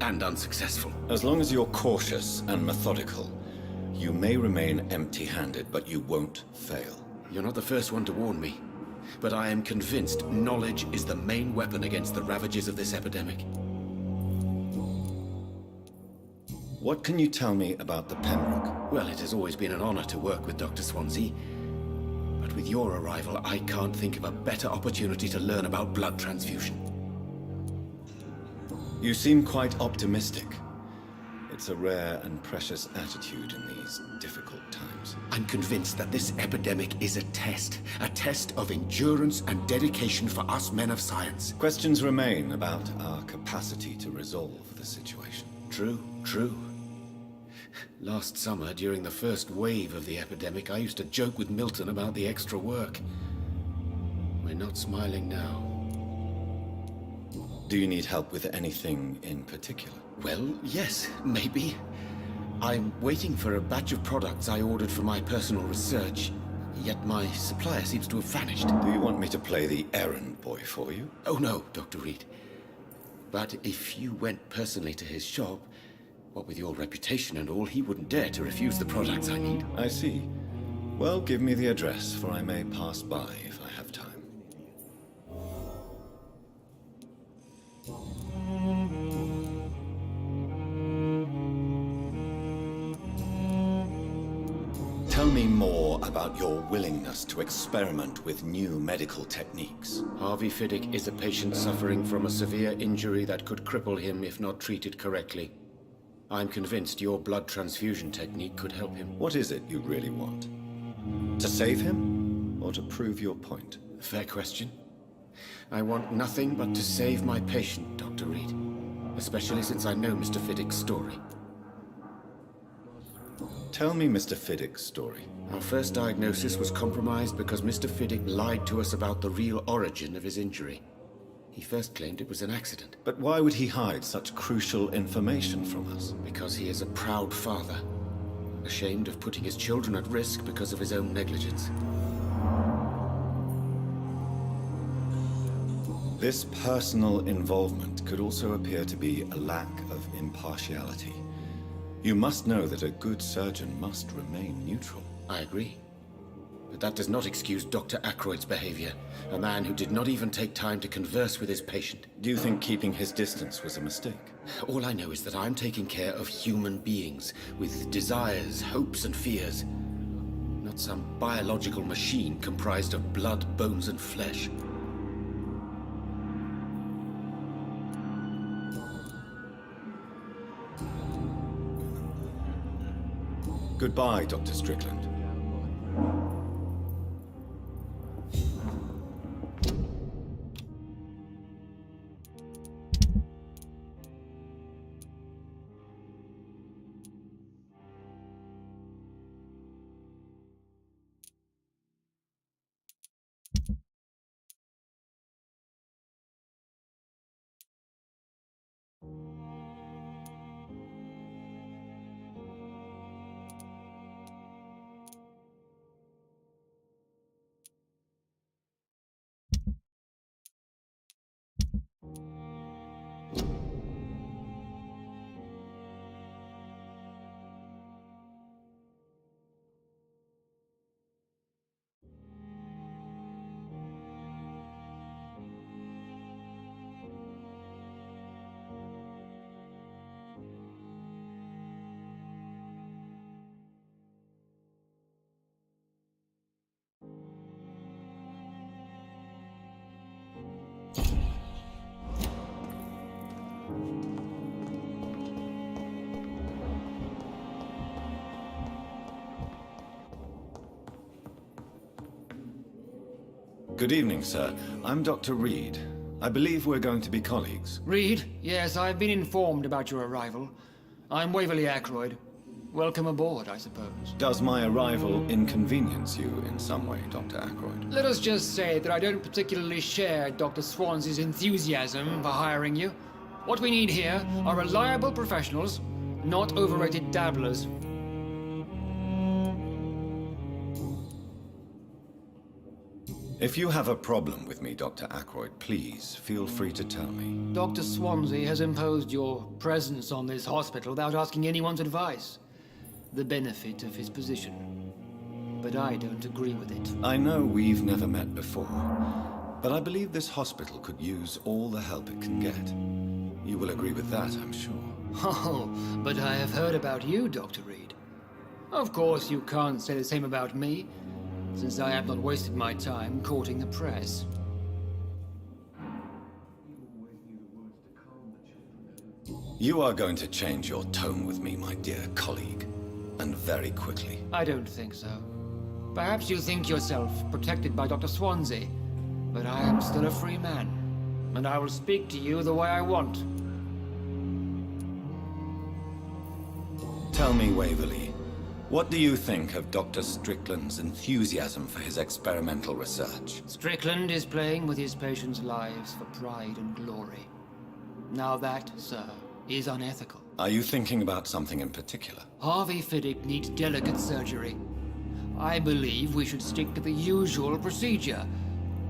and unsuccessful. As long as you're cautious and methodical, you may remain empty-handed, but you won't fail. You're not the first one to warn me, but I am convinced knowledge is the main weapon against the ravages of this epidemic. What can you tell me about the Pembroke? Well, it has always been an honor to work with Dr. Swansea. But with your arrival, I can't think of a better opportunity to learn about blood transfusion. You seem quite optimistic. It's a rare and precious attitude in these difficult times. I'm convinced that this epidemic is a test of endurance and dedication for us men of science. Questions remain about our capacity to resolve the situation. True. Last summer, during the first wave of the epidemic, I used to joke with Milton about the extra work. We're not smiling now. Do you need help with anything in particular? Well, yes, maybe. I'm waiting for a batch of products I ordered for my personal research, yet my supplier seems to have vanished. Do you want me to play the errand boy for you? Oh no, Dr. Reed. But if you went personally to his shop, what with your reputation and all, he wouldn't dare to refuse the products I need. I see. Well, give me the address, for I may pass by if I have time. Tell me more about your willingness to experiment with new medical techniques. Harvey Fiddick is a patient suffering from a severe injury that could cripple him if not treated correctly. I'm convinced your blood transfusion technique could help him. What is it you really want? To save him, or to prove your point? Fair question. I want nothing but to save my patient, Dr. Reed. Especially since I know Mr. Fiddick's story. Tell me Mr. Fiddick's story. Our first diagnosis was compromised because Mr. Fiddick lied to us about the real origin of his injury. He first claimed it was an accident. But why would he hide such crucial information from us? Because he is a proud father, ashamed of putting his children at risk because of his own negligence. This personal involvement could also appear to be a lack of impartiality. You must know that a good surgeon must remain neutral. I agree. But that does not excuse Dr. Ackroyd's behavior, a man who did not even take time to converse with his patient. Do you think keeping his distance was a mistake? All I know is that I'm taking care of human beings with desires, hopes, and fears. Not some biological machine comprised of blood, bones, and flesh. Goodbye, Dr. Strickland. Good evening, sir. I'm Dr. Reed. I believe we're going to be colleagues. Reed? Yes, I've been informed about your arrival. I'm Waverly Ackroyd. Welcome aboard, I suppose. Does my arrival inconvenience you in some way, Dr. Ackroyd? Let us just say that I don't particularly share Dr. Swansea's enthusiasm for hiring you. What we need here are reliable professionals, not overrated dabblers. If you have a problem with me, Dr. Ackroyd, please feel free to tell me. Dr. Swansea has imposed your presence on this hospital without asking anyone's advice. The benefit of his position. But I don't agree with it. I know we've never met before, but I believe this hospital could use all the help it can get. You will agree with that, I'm sure. Oh, but I have heard about you, Dr. Reed. Of course, you can't say the same about me, since I have not wasted my time courting the press. You are going to change your tone with me, my dear colleague, and very quickly. I don't think so. Perhaps you think yourself protected by Dr. Swansea, but I am still a free man, and I will speak to you the way I want. Tell me, Waverly, what do you think of Dr. Strickland's enthusiasm for his experimental research? Strickland is playing with his patients' lives for pride and glory. Now that, sir, is unethical. Are you thinking about something in particular? Harvey Fiddick needs delicate surgery. I believe we should stick to the usual procedure,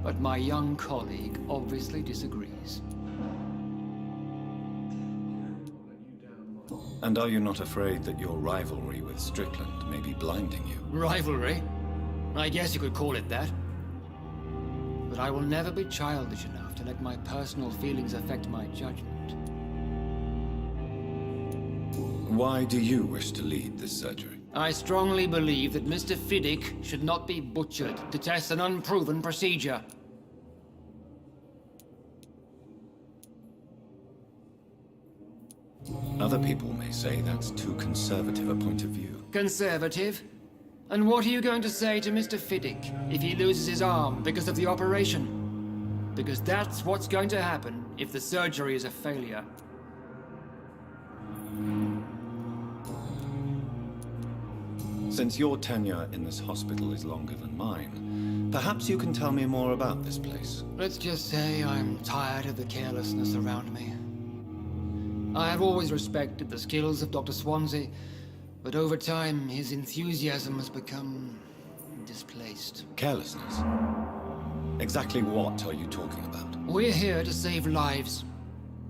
but my young colleague obviously disagrees. And are you not afraid that your rivalry with Strickland may be blinding you? Rivalry? I guess you could call it that. But I will never be childish enough to let my personal feelings affect my judgment. Why do you wish to lead this surgery? I strongly believe that Mr. Fiddick should not be butchered to test an unproven procedure. Other people may say that's too conservative a point of view. Conservative? And what are you going to say to Mr. Fiddick if he loses his arm because of the operation? Because that's what's going to happen if the surgery is a failure. Since your tenure in this hospital is longer than mine, perhaps you can tell me more about this place. Let's just say I'm tired of the carelessness around me. I have always respected the skills of Dr. Swansea, but over time his enthusiasm has become displaced. Carelessness? Exactly what are you talking about? We're here to save lives.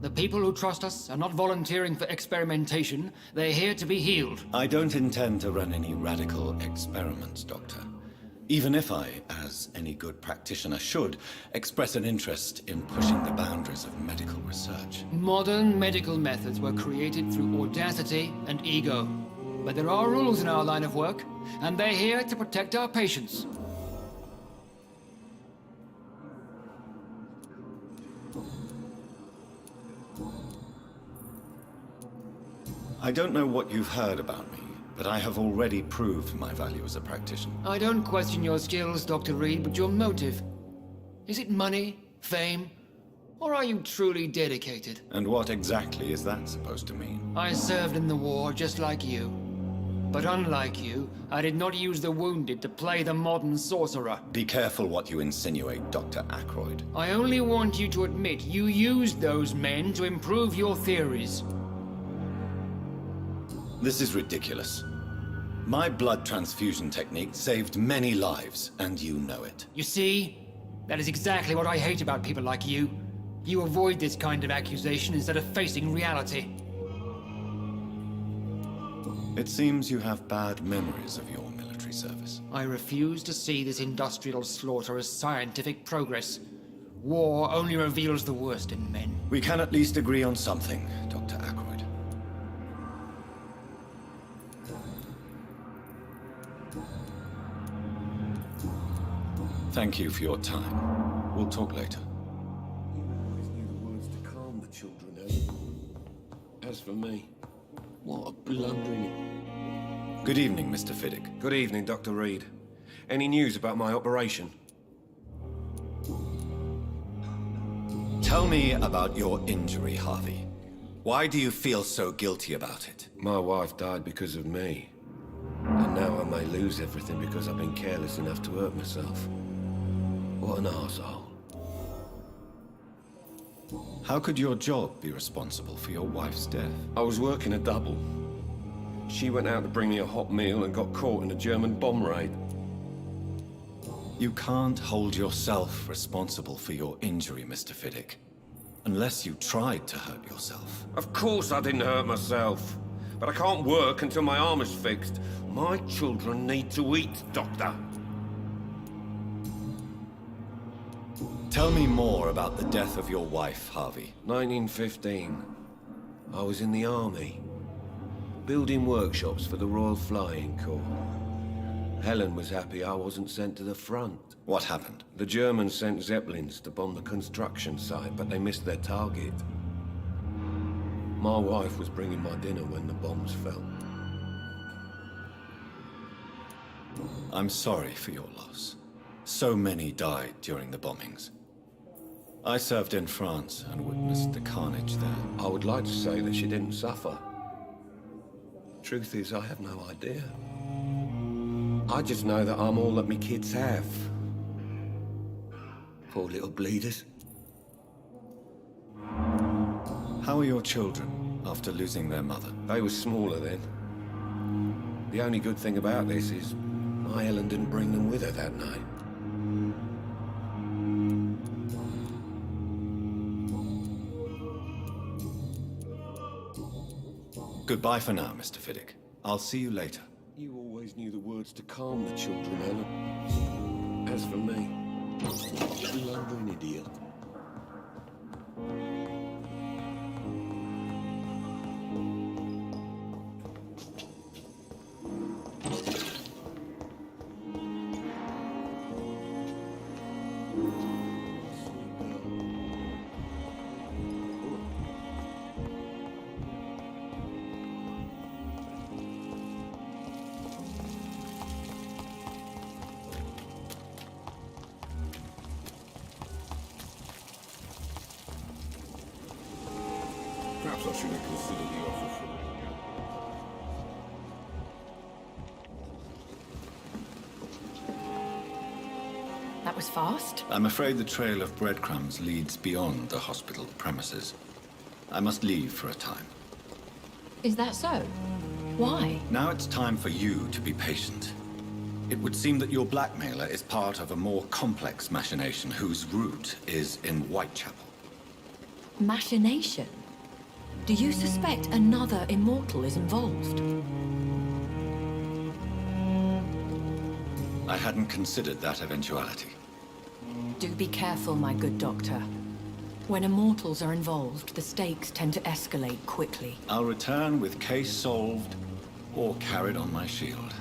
The people who trust us are not volunteering for experimentation. They're here to be healed. I don't intend to run any radical experiments, Doctor. Even if I, as any good practitioner should, express an interest in pushing the boundaries of medical research. Modern medical methods were created through audacity and ego. But there are rules in our line of work, and they're here to protect our patients. I don't know what you've heard about me, but I have already proved my value as a practitioner. I don't question your skills, Dr. Reed, but your motive. Is it money, fame, or are you truly dedicated? And what exactly is that supposed to mean? I served in the war just like you. But unlike you, I did not use the wounded to play the modern sorcerer. Be careful what you insinuate, Dr. Ackroyd. I only want you to admit you used those men to improve your theories. This is ridiculous. My blood transfusion technique saved many lives, and you know it. You see? That is exactly what I hate about people like you. You avoid this kind of accusation instead of facing reality. It seems you have bad memories of your military service. I refuse to see this industrial slaughter as scientific progress. War only reveals the worst in men. We can at least agree on something, Dr. Ackroyd. Thank you for your time. We'll talk later. You always knew the words to calm the children, Ellen. As for me, what a blundering... Good evening, Mr. Fiddick. Good evening, Dr. Reed. Any news about my operation? Tell me about your injury, Harvey. Why do you feel so guilty about it? My wife died because of me. And now I may lose everything because I've been careless enough to hurt myself. What an arsehole. How could your job be responsible for your wife's death? I was working a double. She went out to bring me a hot meal and got caught in a German bomb raid. You can't hold yourself responsible for your injury, Mr. Fiddick. Unless you tried to hurt yourself. Of course I didn't hurt myself. But I can't work until my arm is fixed. My children need to eat, Doctor. Tell me more about the death of your wife, Harvey. 1915. I was in the army. Building workshops for the Royal Flying Corps. Helen was happy I wasn't sent to the front. What happened? The Germans sent Zeppelins to bomb the construction site, but they missed their target. My wife was bringing my dinner when the bombs fell. I'm sorry for your loss. So many died during the bombings. I served in France and witnessed the carnage there. I would like to say that she didn't suffer. Truth is, I have no idea. I just know that I'm all that me kids have. Poor little bleeders. How are your children after losing their mother? They were smaller then. The only good thing about this is my Helen didn't bring them with her that night. Goodbye for now, Mr. Fiddick. I'll see you later. You always knew the words to calm the children, Helen. As for me, blundering idiot. Perhaps I should have considered the offer from was fast. I'm afraid the trail of breadcrumbs leads beyond the hospital premises. I must leave for a time. Is that so? Why? Now it's time for you to be patient. It would seem that your blackmailer is part of a more complex machination whose root is in Whitechapel. Machination? Do you suspect another immortal is involved? I hadn't considered that eventuality. Do be careful, my good doctor. When immortals are involved, the stakes tend to escalate quickly. I'll return with case solved or carried on my shield.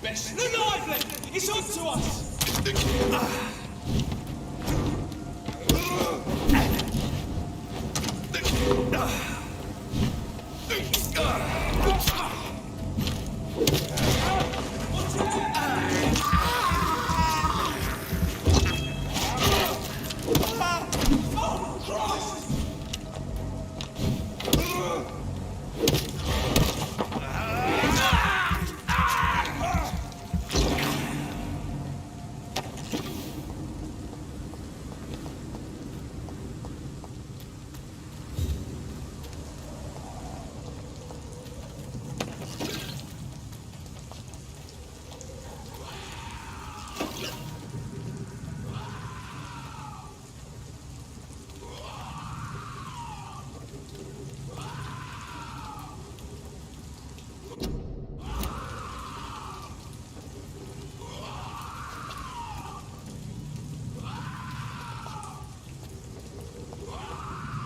Best alive then! It's on to us! Oh, Christ!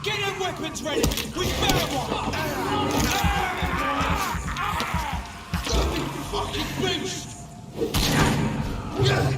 Get them weapons ready! We found one! Fucking beast! Ugh!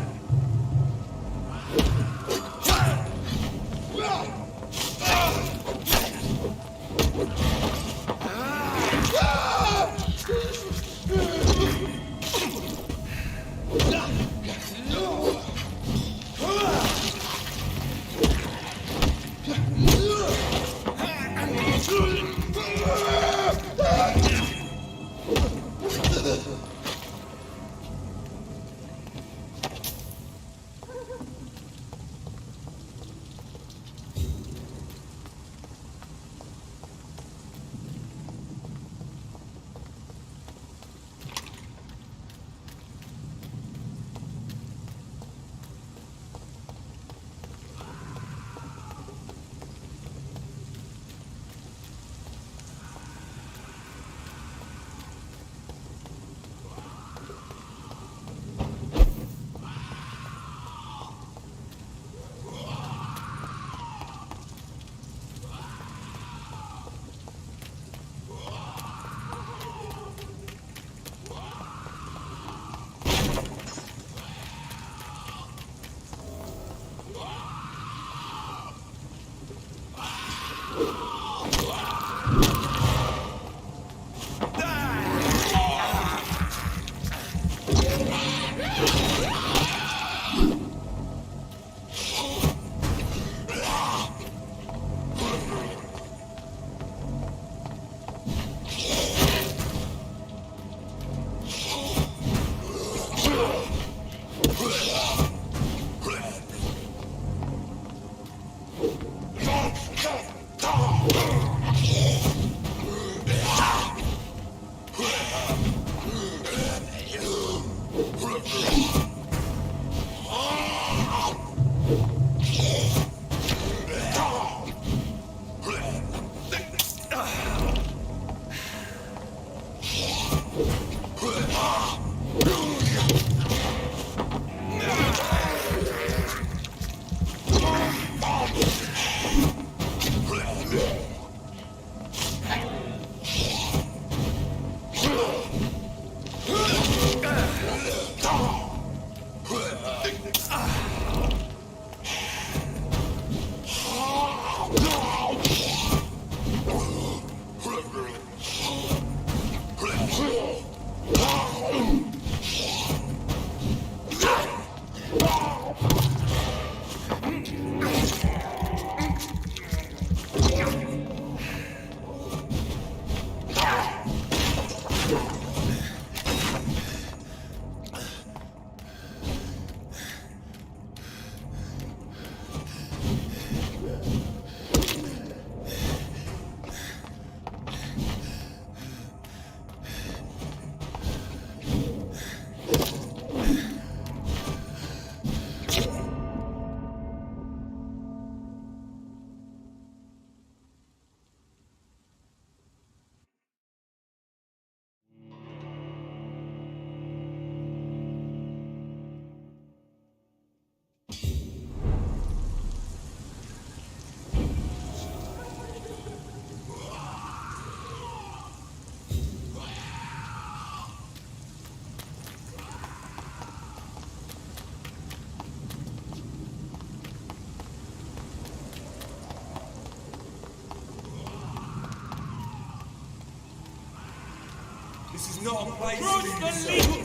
This is not a place to be yourself.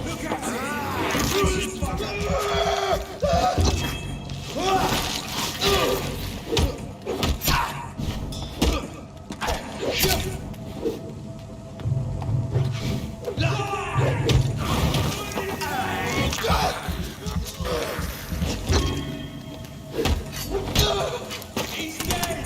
Look at He's dead!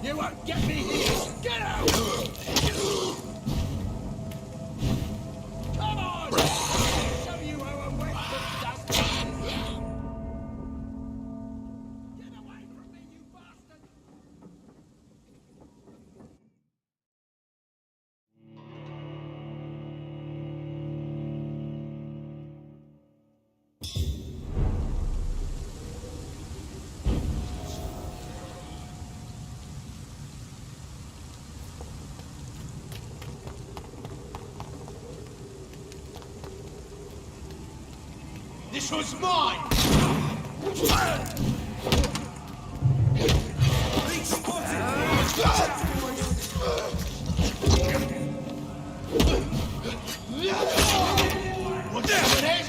You won't get me here! Get out! Come on! Show you how a wet foot does. Get away from me, you bastard! This was mine! He's spotted! Whatever it is!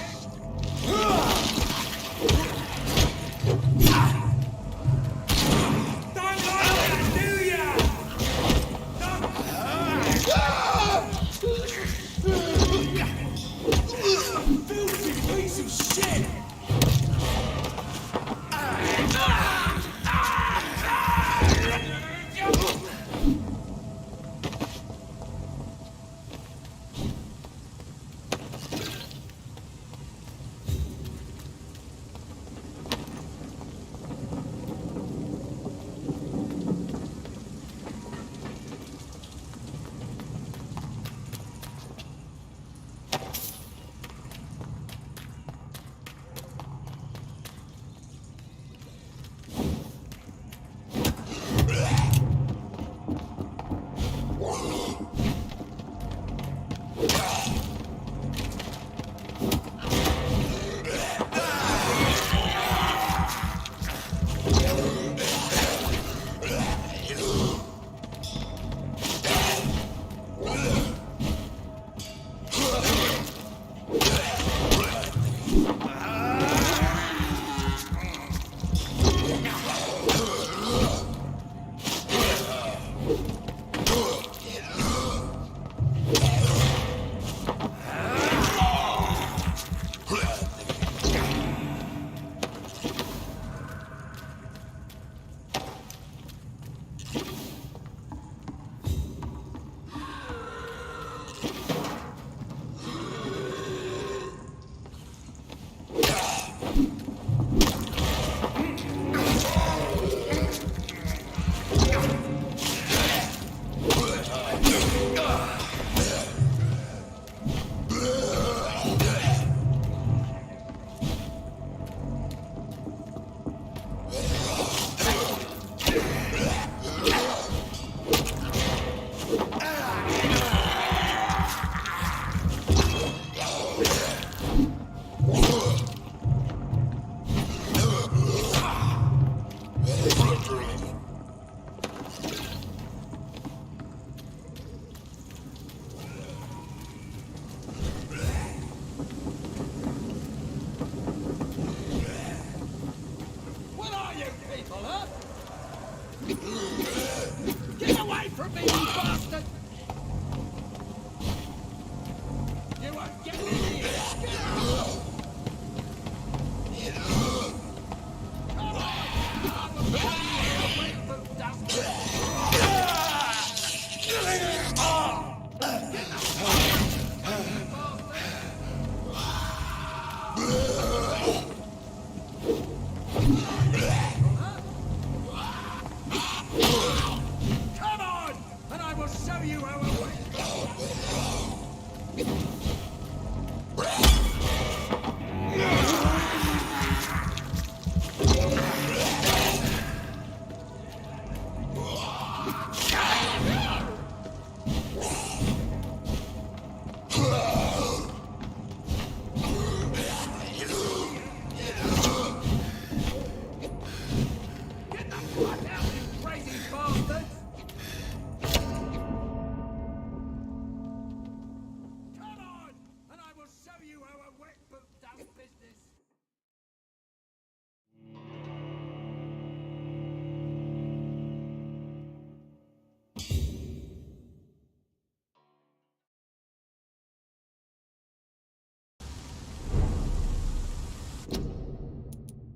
Don't like that, do ya? Filthy piece of shit! Get away from me, you bastard! You won't get me here! Come on, and I will show you how it works.